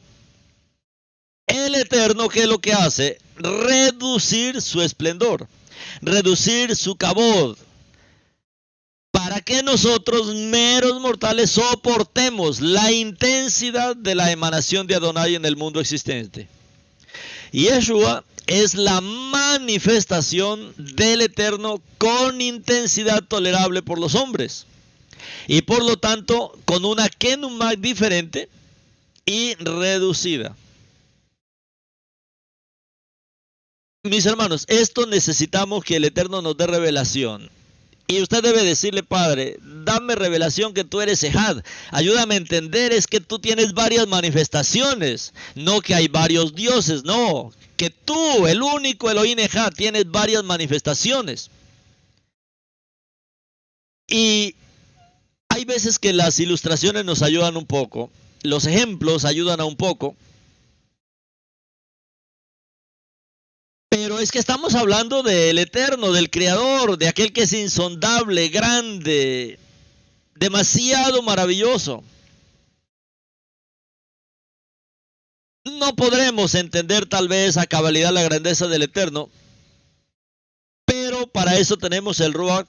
el Eterno, ¿qué es lo que hace? Reducir su esplendor, reducir su cabod, para que nosotros, meros mortales, soportemos la intensidad de la emanación de Adonai en el mundo existente. Y Yeshua es la manifestación del Eterno con intensidad tolerable por los hombres, y por lo tanto con una kenumah diferente y reducida. Mis hermanos, esto necesitamos que el Eterno nos dé revelación. Y usted debe decirle: Padre, dame revelación que tú eres Ejad. Ayúdame a entender es que tú tienes varias manifestaciones. No que hay varios dioses, no. Que tú, el único Elohim Ejad, tienes varias manifestaciones. Y hay veces que las ilustraciones nos ayudan un poco. Los ejemplos ayudan a un poco. Pero es que estamos hablando del Eterno, del Creador, de aquel que es insondable, grande, demasiado maravilloso. No podremos entender tal vez a cabalidad la grandeza del Eterno, pero para eso tenemos el Ruach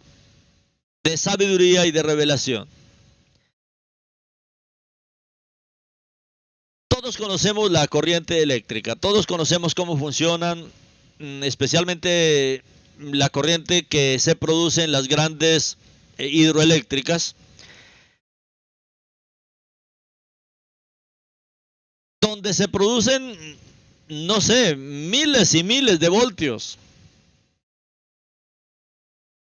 de sabiduría y de revelación. Todos conocemos la corriente eléctrica, todos conocemos cómo funcionan, especialmente la corriente que se produce en las grandes hidroeléctricas, donde se producen, no sé, miles y miles de voltios.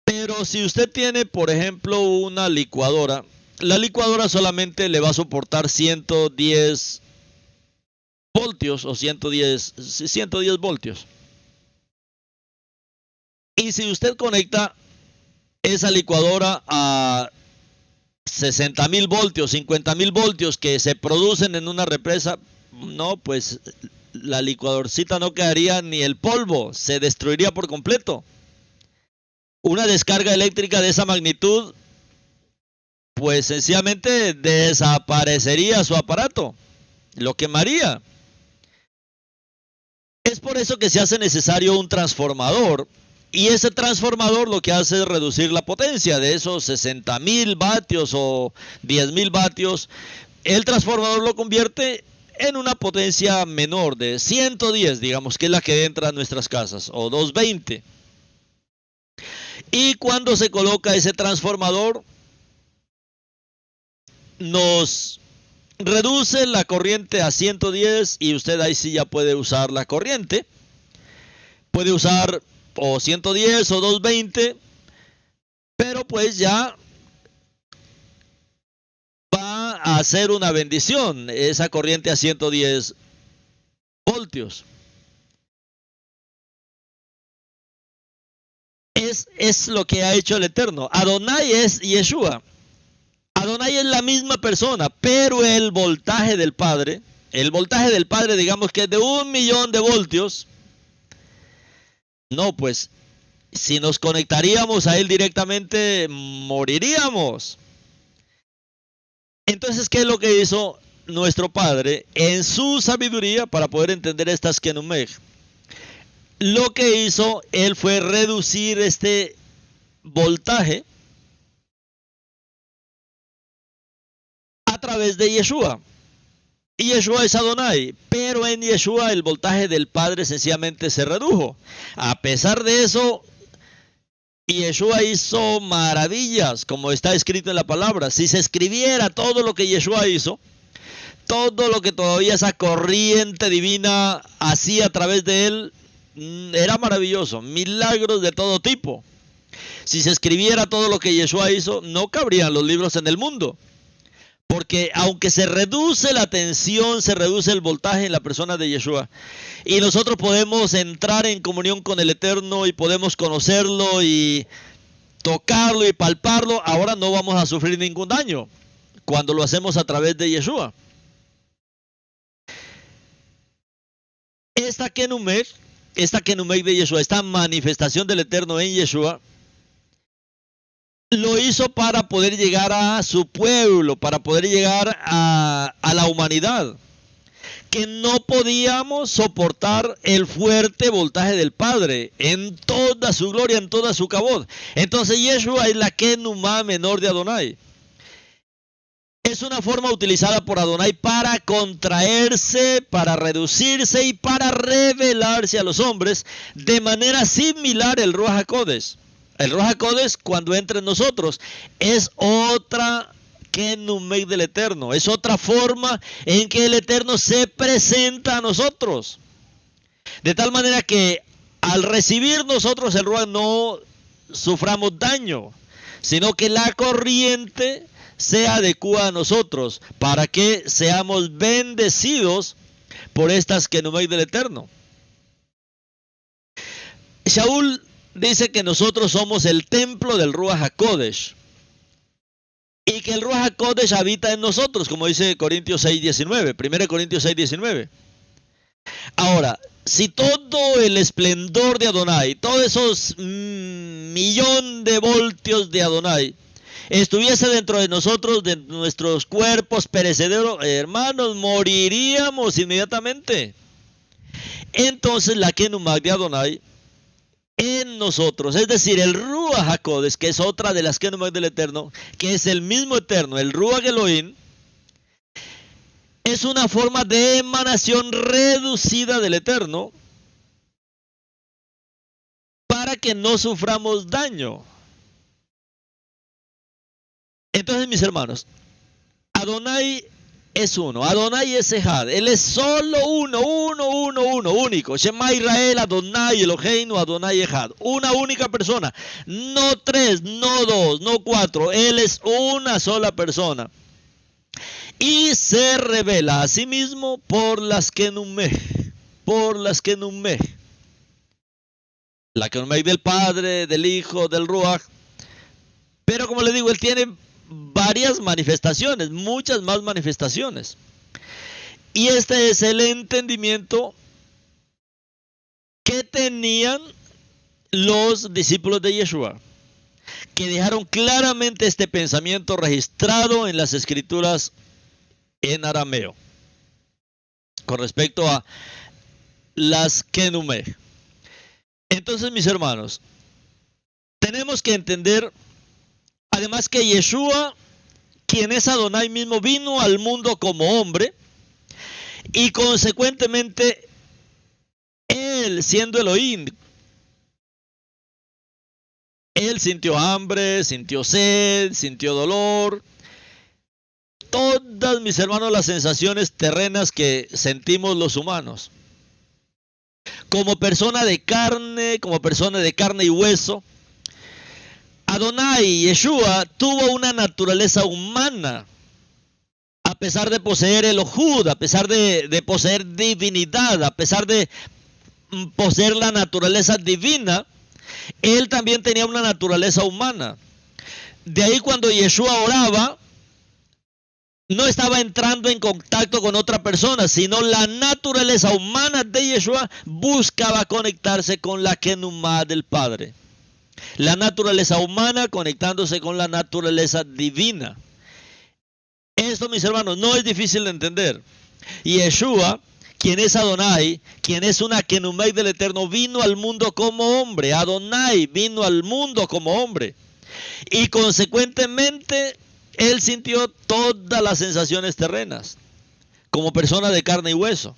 Pero si usted tiene, por ejemplo, una licuadora, la licuadora solamente le va a soportar 110 voltios o 110 voltios. Y si usted conecta esa licuadora a 60.000 voltios, 50.000 voltios que se producen en una represa, no, pues la licuadorcita no quedaría ni el polvo, se destruiría por completo. Una descarga eléctrica de esa magnitud, pues sencillamente desaparecería su aparato, lo quemaría. Es por eso que se hace necesario un transformador, y ese transformador lo que hace es reducir la potencia de esos 60.000 vatios o 10.000 vatios. El transformador lo convierte en una potencia menor de 110, digamos, que es la que entra a nuestras casas, o 220. Y cuando se coloca ese transformador, nos reduce la corriente a 110 y usted ahí sí ya puede usar la corriente. Puede usar o 110 o 220, pero pues ya va a ser una bendición esa corriente a 110 voltios. Es lo que ha hecho el Eterno. Adonai es Yeshua. Adonai es la misma persona, pero el voltaje del Padre, digamos que es de 1.000.000 de voltios. No, pues si nos conectaríamos a él directamente, moriríamos. Entonces, ¿qué es lo que hizo nuestro Padre en su sabiduría para poder entender estas Kenumeg? Lo que hizo él fue reducir este voltaje a través de Yeshua. Y Yeshua es Adonai, pero en Yeshua el voltaje del Padre sencillamente se redujo. A pesar de eso, Yeshua hizo maravillas, como está escrito en la palabra. Si se escribiera todo lo que Yeshua hizo, todo lo que todavía esa corriente divina hacía a través de él, era maravilloso. Milagros de todo tipo. Si se escribiera todo lo que Yeshua hizo, no cabrían los libros en el mundo. Porque aunque se reduce la tensión, se reduce el voltaje en la persona de Yeshua. Y nosotros podemos entrar en comunión con el Eterno y podemos conocerlo y tocarlo y palparlo. Ahora no vamos a sufrir ningún daño cuando lo hacemos a través de Yeshua. Esta Kenumeg de Yeshua, esta manifestación del Eterno en Yeshua, lo hizo para poder llegar a su pueblo, para poder llegar a la humanidad, que no podíamos soportar el fuerte voltaje del Padre en toda su gloria, en toda su cabod. Entonces Yeshua es la Kenumá menor de Adonai. Es una forma utilizada por Adonai para contraerse, para reducirse y para revelarse a los hombres de manera similar al Ruach HaKodesh. El Ruach HaKodesh, cuando entra en nosotros, es otra Kenumeg del Eterno. Es otra forma en que el Eterno se presenta a nosotros. De tal manera que al recibir nosotros el Ruach no suframos daño, sino que la corriente se adecua a nosotros para que seamos bendecidos por estas Kenumeg del Eterno. Shaul dice que nosotros somos el templo del Ruach HaKodesh y que el Ruach HaKodesh habita en nosotros, como dice Corintios 6:19, 1 Corintios 6:19. Ahora, si todo el esplendor de Adonai, todos esos 1.000.000 de voltios de Adonai, estuviese dentro de nosotros, de nuestros cuerpos perecederos, hermanos, moriríamos inmediatamente. Entonces la Kenumag de Adonai en nosotros, es decir, el Ruach HaKodesh, que es otra de las Kenumag del Eterno, que es el mismo Eterno, el Ruach Elohim, es una forma de emanación reducida del Eterno para que no suframos daño. Entonces, mis hermanos, Adonai es uno, Adonai es Ejad, Él es solo uno, único. Shema Israel, Adonai Eloheinu, Adonai Ejad. Una única persona, no tres, no dos, no cuatro. Él es una sola persona. Y se revela a sí mismo por las Kenumeg. La Kenumeg del Padre, del Hijo, del Ruach. Pero como le digo, Él tiene varias manifestaciones, muchas más manifestaciones. Y este es el entendimiento que tenían los discípulos de Yeshua, que dejaron claramente este pensamiento registrado en las escrituras en arameo con respecto a las Kenumeg. Entonces, mis hermanos, tenemos que entender además que Yeshua, quien es Adonai mismo, vino al mundo como hombre y consecuentemente Él, siendo Elohim, Él sintió hambre, sintió sed, sintió dolor. todas, mis hermanos, las sensaciones terrenas que sentimos los humanos. Como persona de carne y hueso, Adonai, Yeshua, tuvo una naturaleza humana. A pesar de poseer Elohud, a pesar de poseer divinidad, a pesar de poseer la naturaleza divina, él también tenía una naturaleza humana. De ahí cuando Yeshua oraba, no estaba entrando en contacto con otra persona, sino la naturaleza humana de Yeshua buscaba conectarse con la Kenumá del Padre. La naturaleza humana conectándose con la naturaleza divina. Esto, mis hermanos, no es difícil de entender. Yeshua, quien es Adonai, quien es una Kenumá del Eterno, vino al mundo como hombre. Adonai vino al mundo como hombre. Y consecuentemente, él sintió todas las sensaciones terrenas, como persona de carne y hueso.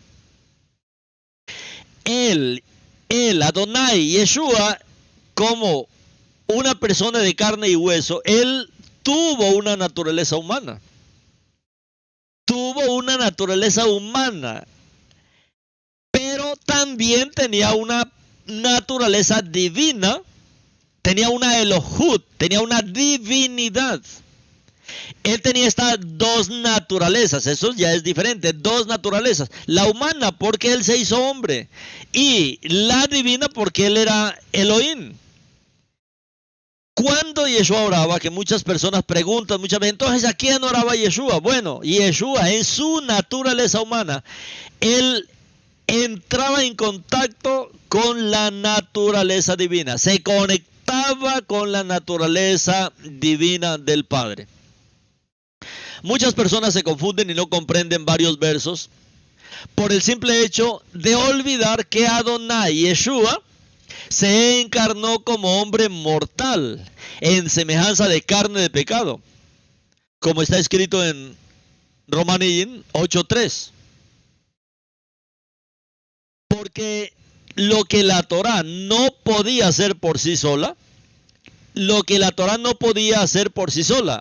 Él, Adonai, Yeshua, como una persona de carne y hueso, él tuvo una naturaleza humana. Tuvo una naturaleza humana, pero también tenía una naturaleza divina, tenía una Elohud, tenía una divinidad. Él tenía estas dos naturalezas, eso ya es diferente, dos naturalezas. La humana porque él se hizo hombre y la divina porque él era Elohim. Cuando Yeshua oraba, que muchas personas preguntan muchas veces, entonces ¿a quién oraba Yeshua? Bueno, Yeshua en su naturaleza humana, él entraba en contacto con la naturaleza divina, se conectaba con la naturaleza divina del Padre. Muchas personas se confunden y no comprenden varios versos por el simple hecho de olvidar que Adonai, Yeshua, se encarnó como hombre mortal, en semejanza de carne de pecado, como está escrito en Romanín 8:3. Porque lo que la Torá no podía hacer por sí sola,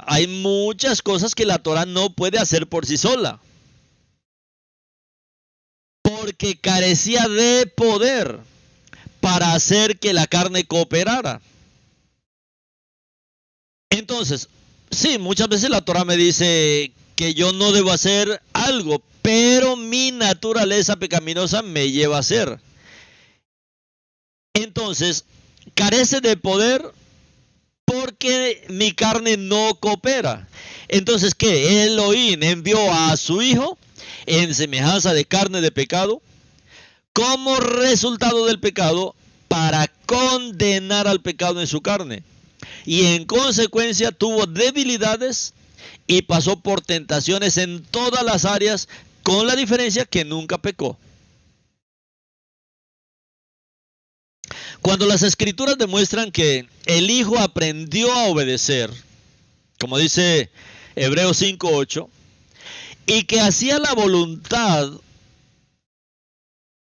hay muchas cosas que la Torá no puede hacer por sí sola, porque carecía de poder para hacer que la carne cooperara. Entonces, sí, muchas veces la Torá me dice que yo no debo hacer algo, pero mi naturaleza pecaminosa me lleva a hacer. Entonces, carece de poder porque mi carne no coopera. Entonces, ¿qué? Elohim envió a su Hijo en semejanza de carne de pecado, como resultado del pecado, para condenar al pecado en su carne. Y en consecuencia tuvo debilidades y pasó por tentaciones en todas las áreas, con la diferencia que nunca pecó. Cuando las escrituras demuestran que el Hijo aprendió a obedecer, como dice Hebreos 5:8, y que hacía la voluntad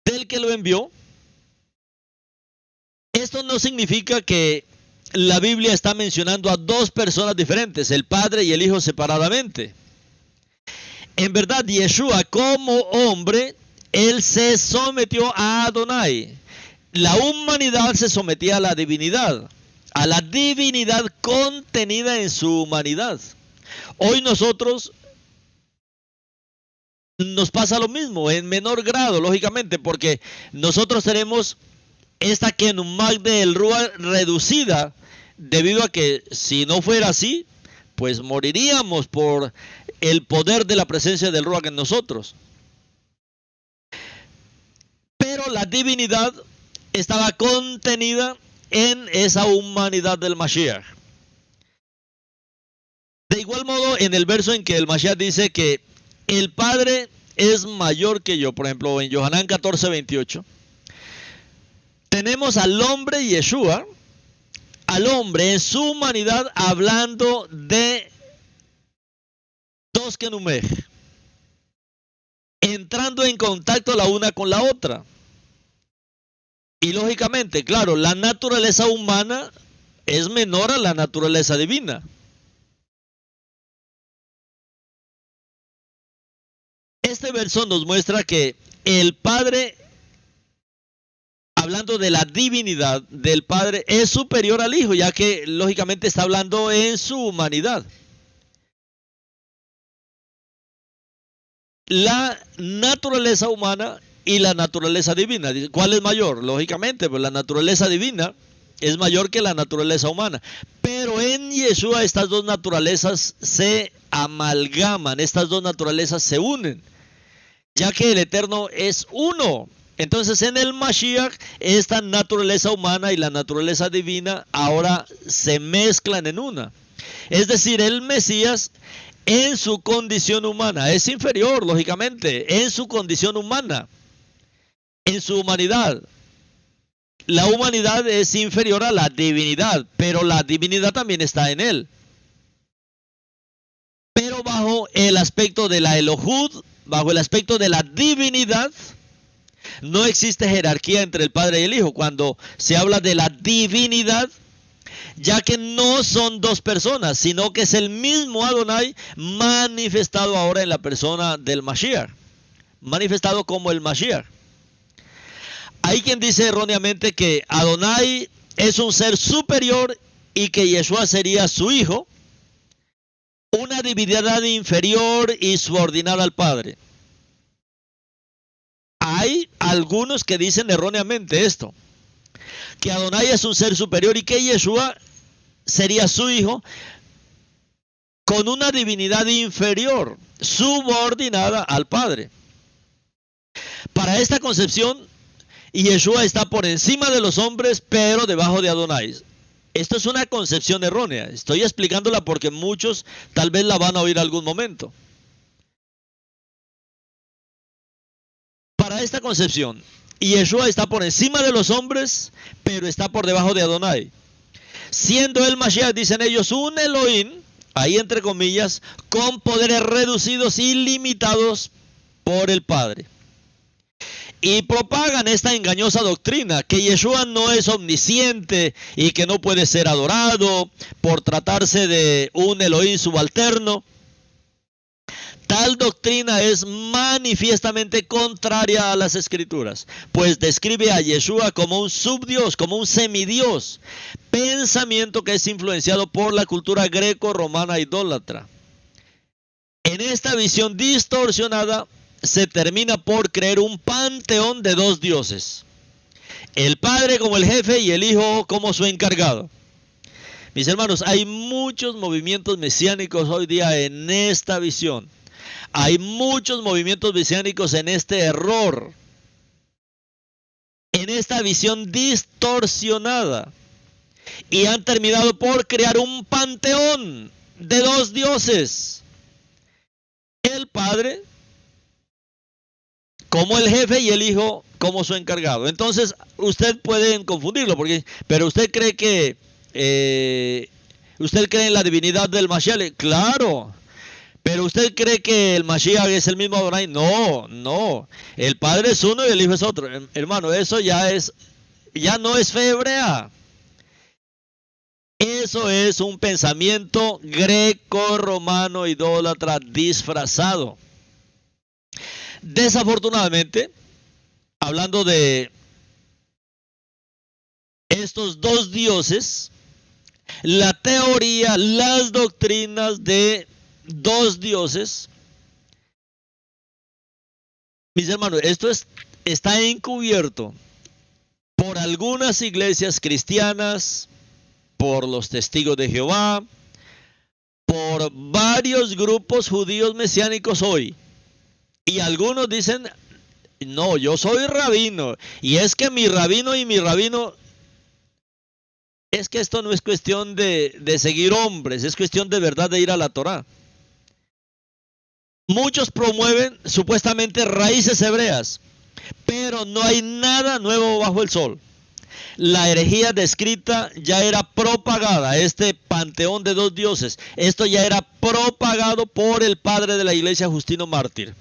del que lo envió, esto no significa que la Biblia está mencionando a dos personas diferentes, el Padre y el Hijo separadamente. En verdad, Yeshua como hombre, él se sometió a Adonai. La humanidad se sometía a la divinidad contenida en su humanidad. Hoy nosotros nos pasa lo mismo, en menor grado, lógicamente, porque nosotros tenemos esta Kenumá del Ruach reducida, debido a que si no fuera así, pues moriríamos por el poder de la presencia del Ruach en nosotros. Pero la divinidad estaba contenida en esa humanidad del Mashiach. De igual modo, en el verso en que el Mashiach dice que el Padre es mayor que yo, por ejemplo, en Yohanan 14:28, tenemos al hombre Yeshua, al hombre en su humanidad, hablando de dos Kenumej, entrando en contacto la una con la otra. Y lógicamente, claro, la naturaleza humana es menor a la naturaleza divina. Este verso nos muestra que el Padre, hablando de la divinidad del Padre, es superior al Hijo, ya que lógicamente está hablando en su humanidad. La naturaleza humana y la naturaleza divina. ¿Cuál es mayor? Lógicamente, pues la naturaleza divina es mayor que la naturaleza humana. Pero en Yeshua estas dos naturalezas se amalgaman, estas dos naturalezas se unen, ya que el Eterno es uno. Entonces en el Mashiach esta naturaleza humana y la naturaleza divina ahora se mezclan en una. Es decir, el Mesías en su condición humana es inferior, lógicamente, en su condición humana, en su humanidad. La humanidad es inferior a la divinidad, pero la divinidad también está en él. Pero bajo el aspecto de la Elohud, bajo el aspecto de la divinidad, no existe jerarquía entre el Padre y el Hijo. Cuando se habla de la divinidad, ya que no son dos personas, sino que es el mismo Adonai manifestado ahora en la persona del Mashiach, manifestado como el Mashiach. Hay quien dice erróneamente que Adonai es un ser superior y que Yeshua sería su hijo, una divinidad inferior y subordinada al Padre. Hay algunos que dicen erróneamente esto, que Adonai es un ser superior y que Yeshua sería su hijo con una divinidad inferior, subordinada al Padre. Para esta concepción, Yeshua está por encima de los hombres, pero debajo de Adonai. Esto es una concepción errónea. Estoy explicándola porque muchos tal vez la van a oír algún momento. Para esta concepción, Yeshua está por encima de los hombres, pero está por debajo de Adonai. Siendo el Mashiach, dicen ellos, un Elohim, ahí entre comillas, con poderes reducidos y limitados por el Padre. Y propagan esta engañosa doctrina, que Yeshua no es omnisciente y que no puede ser adorado por tratarse de un Elohim subalterno. Tal doctrina es manifiestamente contraria a las Escrituras, pues describe a Yeshua como un subdios, como un semidios, pensamiento que es influenciado por la cultura greco-romana idólatra. En esta visión distorsionada se termina por creer un panteón de dos dioses, el Padre como el jefe y el Hijo como su encargado. Mis hermanos, hay muchos movimientos mesiánicos hoy día en esta visión. Hay muchos movimientos mesiánicos en este error, en esta visión distorsionada, y han terminado por crear un panteón de dos dioses, el Padre como el jefe y el Hijo como su encargado. Entonces usted puede confundirlo, pero usted cree que usted cree en la divinidad del Mashiach. Claro. Pero usted cree que el Mashiach es el mismo Adonai. No, no. El Padre es uno y el Hijo es otro. Hermano, eso ya no es fe hebrea. Eso es un pensamiento greco-romano idólatra disfrazado. Desafortunadamente, hablando de estos dos dioses, la teoría, las doctrinas de dos dioses, mis hermanos, esto está encubierto por algunas iglesias cristianas, por los testigos de Jehová, por varios grupos judíos mesiánicos hoy. Y algunos dicen, no, yo soy rabino, y es que mi rabino, es que esto no es cuestión de seguir hombres, es cuestión de verdad de ir a la Torá. Muchos promueven supuestamente raíces hebreas, pero no hay nada nuevo bajo el sol. La herejía descrita ya era propagada, este panteón de dos dioses, esto ya era propagado por el padre de la iglesia, Justino Mártir,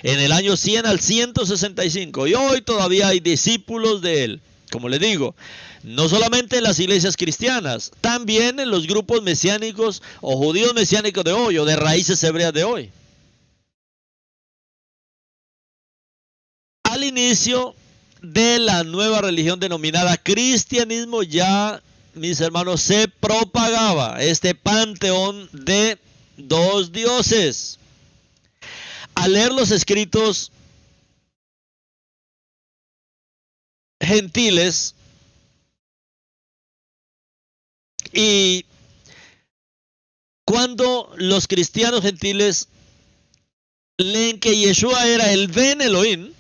en el año 100 al 165, y hoy todavía hay discípulos de él. Como le digo, no solamente en las iglesias cristianas, también en los grupos mesiánicos o judíos mesiánicos de hoy, o de raíces hebreas de hoy. inicio de la nueva religión denominada cristianismo, ya, mis hermanos, se propagaba este panteón de dos dioses. Al leer los escritos gentiles y cuando los cristianos gentiles leen que Yeshua era el Ben Elohim,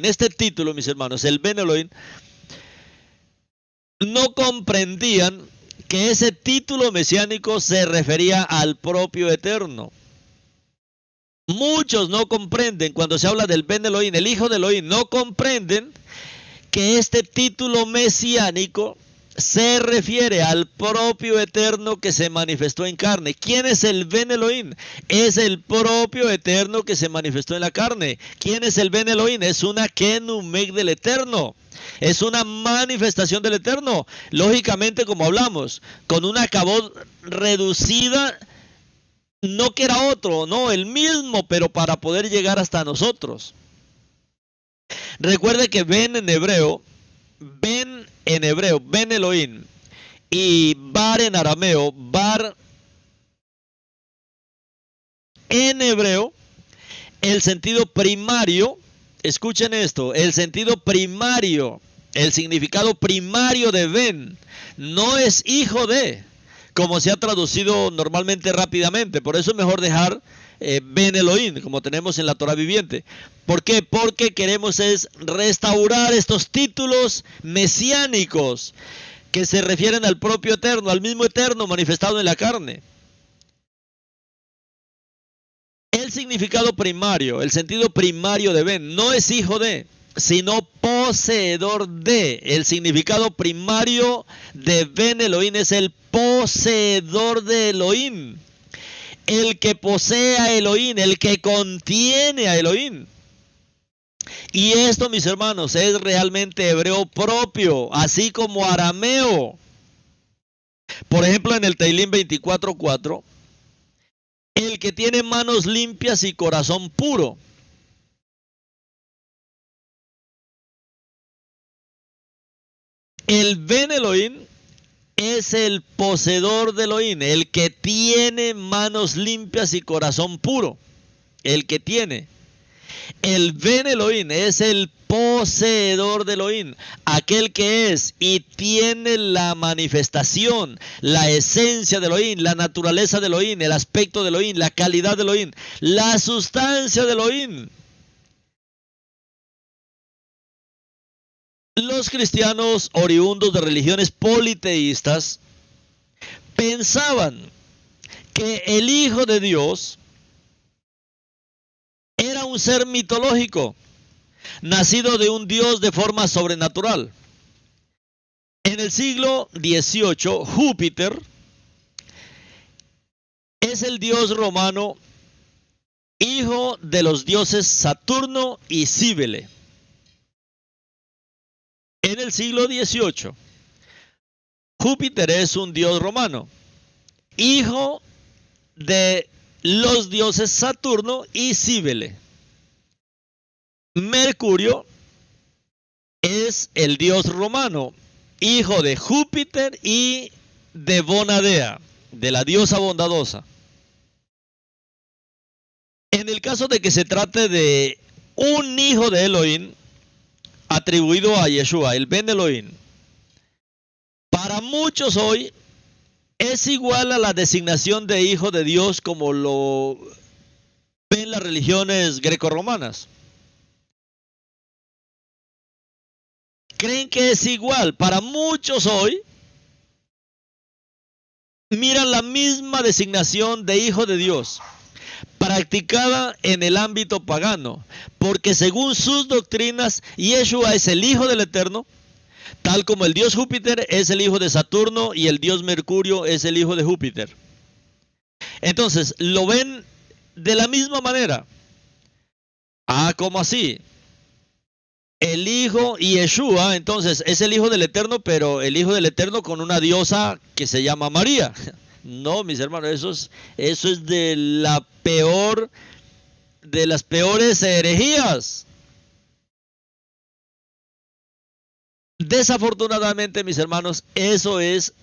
este título, mis hermanos, el Ben Elohim, no comprendían que ese título mesiánico se refería al propio Eterno. Muchos no comprenden cuando se habla del Ben Elohim, el Hijo de Elohim, no comprenden que este título mesiánico se refiere al propio Eterno que se manifestó en carne. ¿Quién es el Ben Elohim? Es el propio Eterno que se manifestó en la carne. ¿Quién es el Ben Elohim? Es una Kenumeg del Eterno. Es una manifestación del Eterno. Lógicamente, como hablamos, con una cabod reducida, no que era otro, no, el mismo, pero para poder llegar hasta nosotros. Recuerde que Ben en hebreo, Ben Elohim, y Bar en arameo, Bar en hebreo, el sentido primario, escuchen esto, el sentido primario, el significado primario de Ben, no es hijo de, como se ha traducido normalmente rápidamente. Por eso es mejor dejar Ben Elohim, como tenemos en la Torah viviente. ¿Por qué? Porque queremos es restaurar estos títulos mesiánicos que se refieren al propio Eterno, al mismo Eterno manifestado en la carne. El significado primario, el sentido primario de Ben, no es hijo de, sino poseedor de. El significado primario de Ben Elohim es el poseedor de Elohim. El que posee a Elohim, el que contiene a Elohim. Y esto, mis hermanos, es realmente hebreo propio, así como arameo. Por ejemplo, en el Teilín 24:4, el que tiene manos limpias y corazón puro. El Ben Elohim es el poseedor de Elohim, el que tiene manos limpias y corazón puro. El que tiene. El Ben Elohim es el poseedor de Elohim, aquel que es y tiene la manifestación, la esencia de Elohim, la naturaleza de Elohim, el aspecto de Elohim, la calidad de Elohim, la sustancia de Elohim. Los cristianos oriundos de religiones politeístas pensaban que el Hijo de Dios era un ser mitológico, nacido de un Dios de forma sobrenatural. En el siglo XVIII, Júpiter es el dios romano, hijo de los dioses Saturno y Cíbele. En el siglo XVIII, Júpiter es un dios romano, hijo de los dioses Saturno y Cíbele. Mercurio es el dios romano, hijo de Júpiter y de Bonadea, de la diosa bondadosa. En el caso de que se trate de un hijo de Elohim, atribuido a Yeshua, el Ben Elohim, para muchos hoy es igual a la designación de hijo de Dios como lo ven las religiones grecorromanas. Creen que es igual. Para muchos hoy miran la misma designación de hijo de Dios practicada en el ámbito pagano, porque según sus doctrinas, Yeshua es el hijo del Eterno, tal como el dios Júpiter es el hijo de Saturno y el dios Mercurio es el hijo de Júpiter. Entonces, lo ven de la misma manera. ¿Cómo así? El hijo Yeshua, entonces, es el hijo del Eterno, pero el hijo del Eterno con una diosa que se llama María. No, mis hermanos, eso es de las peores herejías. Desafortunadamente, mis hermanos, eso es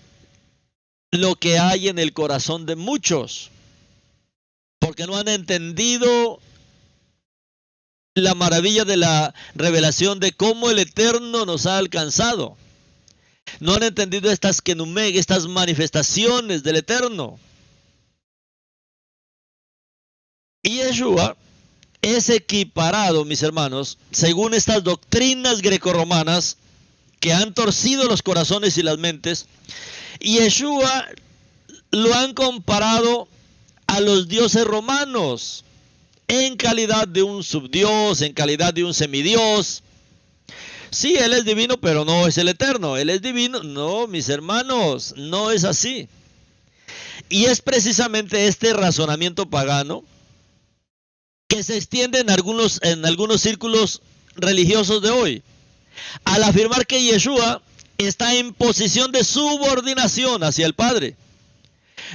lo que hay en el corazón de muchos, porque no han entendido la maravilla de la revelación de cómo el Eterno nos ha alcanzado. No han entendido estas kenumeg, estas manifestaciones del Eterno. Y Yeshua es equiparado, mis hermanos, según estas doctrinas grecorromanas que han torcido los corazones y las mentes. Y Yeshua lo han comparado a los dioses romanos en calidad de un subdios, en calidad de un semidios. Sí, Él es divino, pero no es el Eterno. Él es divino. No, mis hermanos, no es así. Y es precisamente este razonamiento pagano que se extiende en algunos círculos religiosos de hoy, al afirmar que Yeshua está en posición de subordinación hacia el Padre.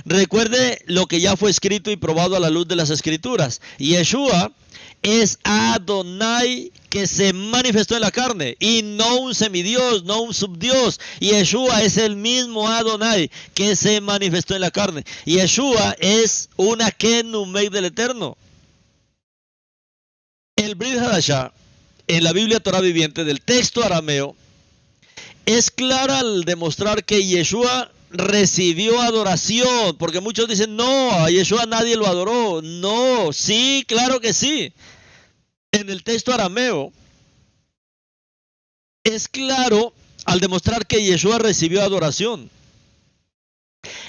Recuerde lo que ya fue escrito y probado a la luz de las Escrituras. Yeshua es Adonai que se manifestó en la carne, y no un semidios, no un subdios. Yeshua es el mismo Adonai que se manifestó en la carne. Yeshua es una kenumei del Eterno. El Brit Hadashah, en la Biblia Torah viviente del texto arameo, es clara al demostrar que Yeshua recibió adoración, porque muchos dicen, no, a Yeshua nadie lo adoró. No, sí, claro que sí. En el texto arameo es claro al demostrar que Yeshua recibió adoración,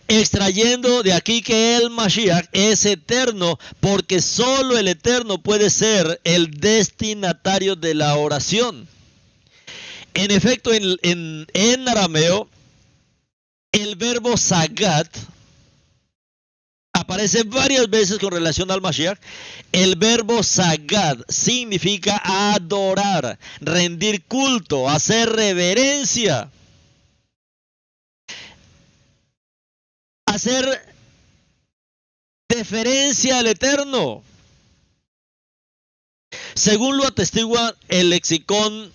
extrayendo de aquí que el Mashiach es eterno, porque solo el Eterno puede ser el destinatario de la oración. En efecto, en arameo, el verbo sagat aparece varias veces con relación al Mashiach. El verbo sagad significa adorar, rendir culto, hacer reverencia, hacer deferencia al Eterno. Según lo atestigua el lexicón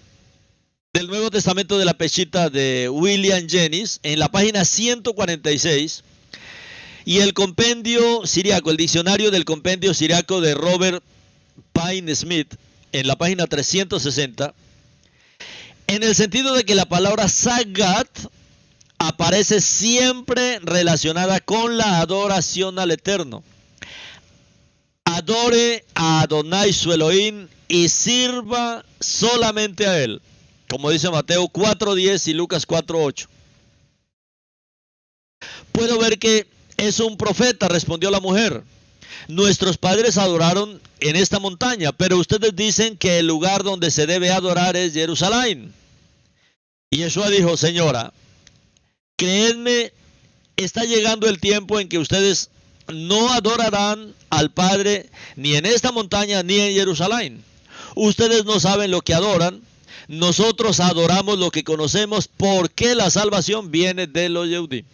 del Nuevo Testamento de la Peshita de William Jennings, en la página 146, y el compendio siriaco, el diccionario del compendio siriaco de Robert Payne Smith, en la página 360, en el sentido de que la palabra sagat aparece siempre relacionada con la adoración al Eterno. Adore a Adonai su Elohim y sirva solamente a Él, como dice Mateo 4:10 y Lucas 4:8. Puedo ver que es un profeta, respondió la mujer. Nuestros padres adoraron en esta montaña, pero ustedes dicen que el lugar donde se debe adorar es Jerusalén. Y Yeshua dijo, señora, creedme, está llegando el tiempo en que ustedes no adorarán al Padre ni en esta montaña ni en Jerusalén. Ustedes no saben lo que adoran. Nosotros adoramos lo que conocemos, porque la salvación viene de los Yehudí.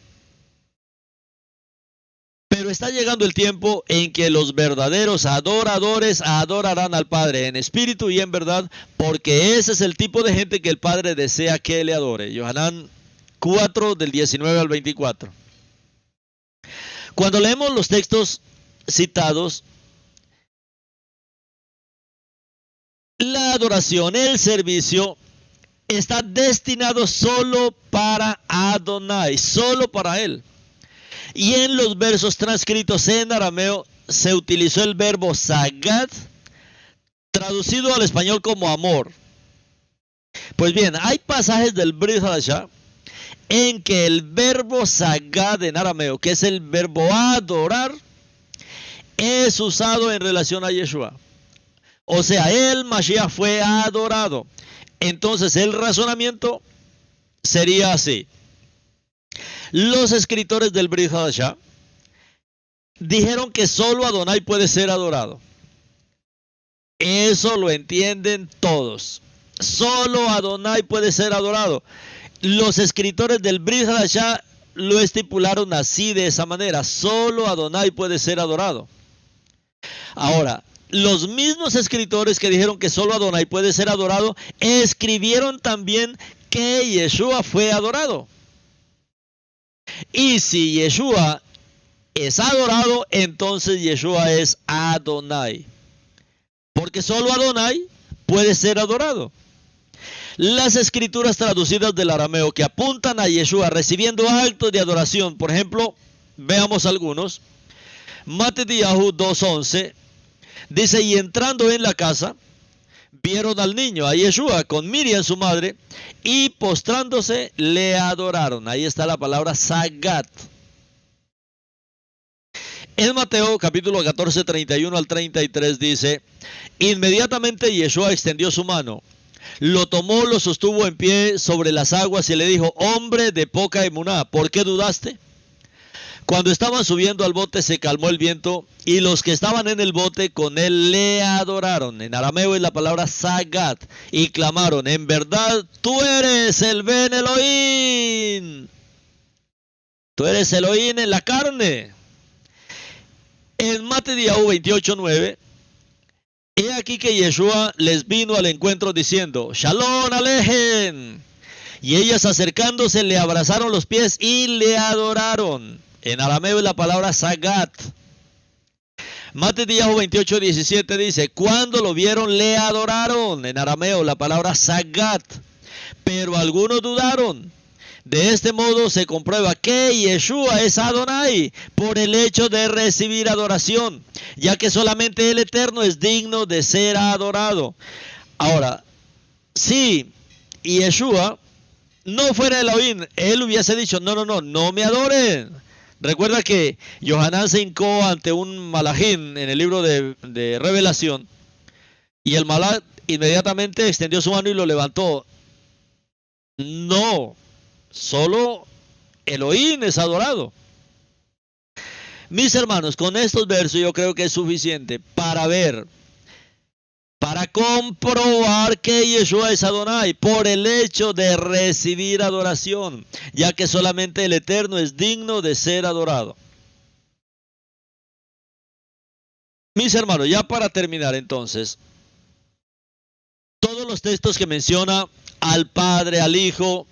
Pero está llegando el tiempo en que los verdaderos adoradores adorarán al Padre en espíritu y en verdad, porque ese es el tipo de gente que el Padre desea que le adore. Yohanan 4 del 19 al 24. Cuando leemos los textos citados, la adoración, el servicio, está destinado solo para Adonai, solo para Él. Y en los versos transcritos en arameo se utilizó el verbo sagad, traducido al español como amor. Pues bien, hay pasajes del Brit Hadashah en que el verbo sagad en arameo, que es el verbo adorar, es usado en relación a Yeshua. O sea, el Mashiach fue adorado. Entonces el razonamiento sería así. Los escritores del Brit Hadashah dijeron que solo Adonai puede ser adorado. Eso lo entienden todos. Solo Adonai puede ser adorado. Los escritores del Brit Hadashah lo estipularon así, de esa manera. Solo Adonai puede ser adorado. Ahora, los mismos escritores que dijeron que solo Adonai puede ser adorado, escribieron también que Yeshua fue adorado. Y si Yeshua es adorado, entonces Yeshua es Adonai. Porque solo Adonai puede ser adorado. Las escrituras traducidas del arameo que apuntan a Yeshua recibiendo actos de adoración, por ejemplo, veamos algunos. Matitiyahu 2:11 dice: y entrando en la casa, vieron al niño, a Yeshua, con Miriam su madre, y postrándose le adoraron. Ahí está la palabra Sagat. En Mateo capítulo 14, 31 al 33 dice: inmediatamente Yeshua extendió su mano, lo tomó, lo sostuvo en pie sobre las aguas y le dijo: hombre de poca emuná, ¿por qué dudaste? Cuando estaban subiendo al bote se calmó el viento y los que estaban en el bote con él le adoraron. En arameo es la palabra Sagat. Y clamaron: en verdad tú eres el Ben Elohim. Tú eres Elohim en la carne. En Matitiyahu 28:9, he aquí que Yeshua les vino al encuentro diciendo: Shalom Alejem. Y ellas acercándose le abrazaron los pies y le adoraron. En arameo es la palabra Sagat. Matitiyahu 28:17 dice: cuando lo vieron le adoraron. En arameo la palabra Sagat. Pero algunos dudaron. De este modo se comprueba que Yeshua es Adonai por el hecho de recibir adoración, ya que solamente el Eterno es digno de ser adorado. Ahora, si Yeshua no fuera Elohim, él hubiese dicho: no me adoren. Recuerda que Yohanan se hincó ante un malajín en el libro de Revelación, y el malaj inmediatamente extendió su mano y lo levantó. No, solo Elohim es adorado. Mis hermanos, con estos versos yo creo que es suficiente para comprobar que Yeshua es Adonai por el hecho de recibir adoración, ya que solamente el Eterno es digno de ser adorado. Mis hermanos, ya para terminar entonces, todos los textos que menciona al Padre, al Hijo,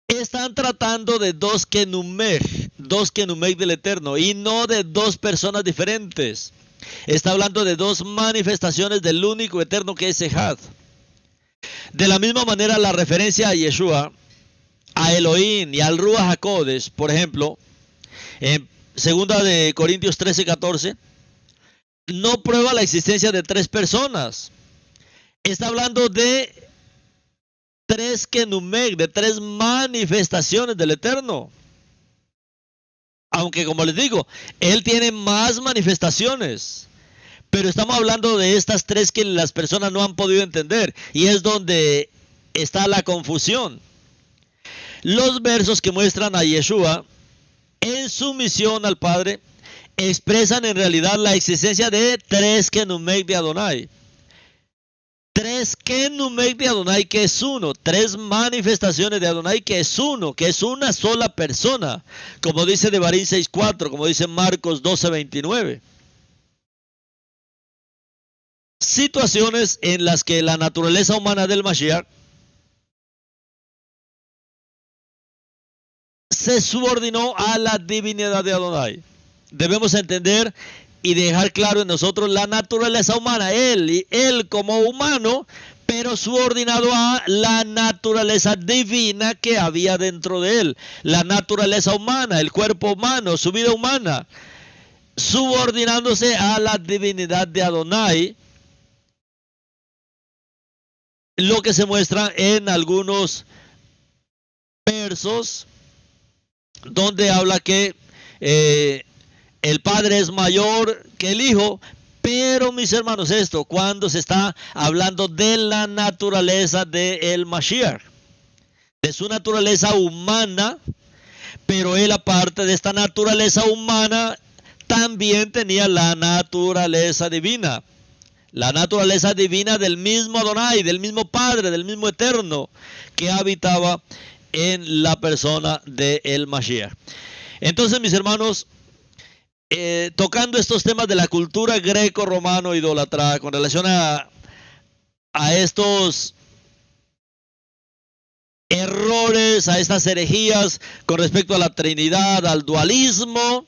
están tratando de dos Kenumeg del Eterno, y no de dos personas diferentes. Está hablando de dos manifestaciones del único Eterno que es Ejad. De la misma manera, la referencia a Yeshua, a Elohim y al Ruach HaKodesh, por ejemplo, en 2 Corintios 13:14, no prueba la existencia de tres personas. Está hablando de tres Kenumeg, de tres manifestaciones del Eterno. Aunque, como les digo, Él tiene más manifestaciones. Pero estamos hablando de estas tres que las personas no han podido entender. Y es donde está la confusión. Los versos que muestran a Yeshua en su misión al Padre expresan en realidad la existencia de tres Kenumeg de Adonai. Tres Kenumeg de Adonai, que es uno. Tres manifestaciones de Adonai, que es uno, que es una sola persona. Como dice Devarim 6:4, como dice Marcos 12:29. Situaciones en las que la naturaleza humana del Mashiach se subordinó a la divinidad de Adonai. Debemos entender y dejar claro en nosotros la naturaleza humana, él como humano, pero subordinado a la naturaleza divina que había dentro de él. La naturaleza humana, el cuerpo humano, su vida humana, subordinándose a la divinidad de Adonai, lo que se muestra en algunos versos donde habla que el Padre es mayor que el Hijo. Pero, mis hermanos, esto cuando se está hablando de la naturaleza del Mashiach, de su naturaleza humana, pero él, aparte de esta naturaleza humana, también tenía la naturaleza divina. La naturaleza divina del mismo Adonai, del mismo Padre, del mismo Eterno, que habitaba en la persona del Mashiach. Entonces, mis hermanos, tocando estos temas de la cultura greco-romano idólatra con relación a estos errores, a estas herejías con respecto a la Trinidad, al dualismo,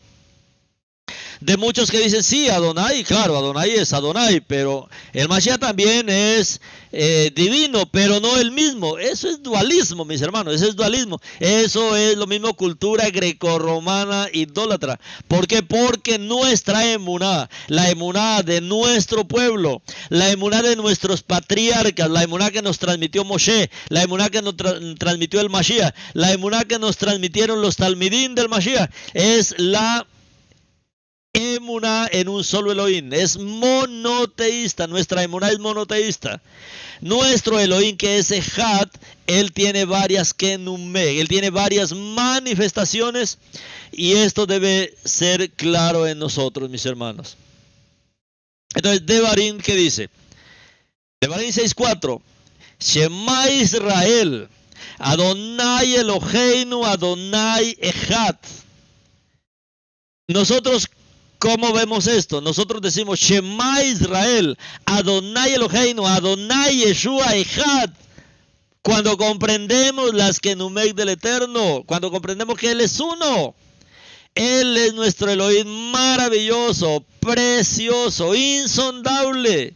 de muchos que dicen, sí, Adonai, claro, Adonai es Adonai, pero el Mashiach también es divino, pero no el mismo. Eso es dualismo, mis hermanos, eso es dualismo. Eso es lo mismo cultura grecorromana idólatra. ¿Por qué? Porque nuestra emuná, la emuná de nuestro pueblo, la emuná de nuestros patriarcas, la emuná que nos transmitió Moshe, la emuná que nos transmitió el Mashiach, la emuná que nos transmitieron los talmidín del Mashiach, es la emuná en un solo Elohim, es monoteísta, nuestra emuná es monoteísta. Nuestro Elohim, que es Ejad, él tiene varias kenumé, él tiene varias manifestaciones, y esto debe ser claro en nosotros, mis hermanos. Entonces, Devarim, ¿qué dice? Devarim 6:4, Shema Israel, Adonai Eloheinu, Adonai Ejad. Nosotros, ¿cómo vemos esto? Nosotros decimos Shema Israel, Adonai Eloheinu, Adonai Yeshua Ejad. Cuando comprendemos las Kenumec del Eterno, cuando comprendemos que Él es uno, Él es nuestro Elohim maravilloso, precioso, insondable,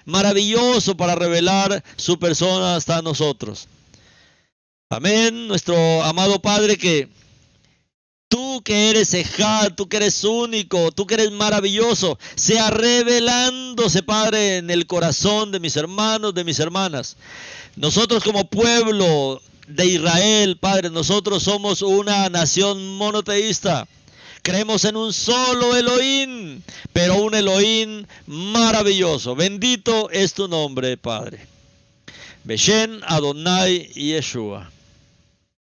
maravilloso para revelar su persona hasta nosotros. Amén, nuestro amado Padre, que tú que eres Ejad, tú que eres único, tú que eres maravilloso, sea revelándose, Padre, en el corazón de mis hermanos, de mis hermanas. Nosotros como pueblo de Israel, Padre, nosotros somos una nación monoteísta. Creemos en un solo Elohim, pero un Elohim maravilloso. Bendito es tu nombre, Padre. Beshem Adonai Yeshua.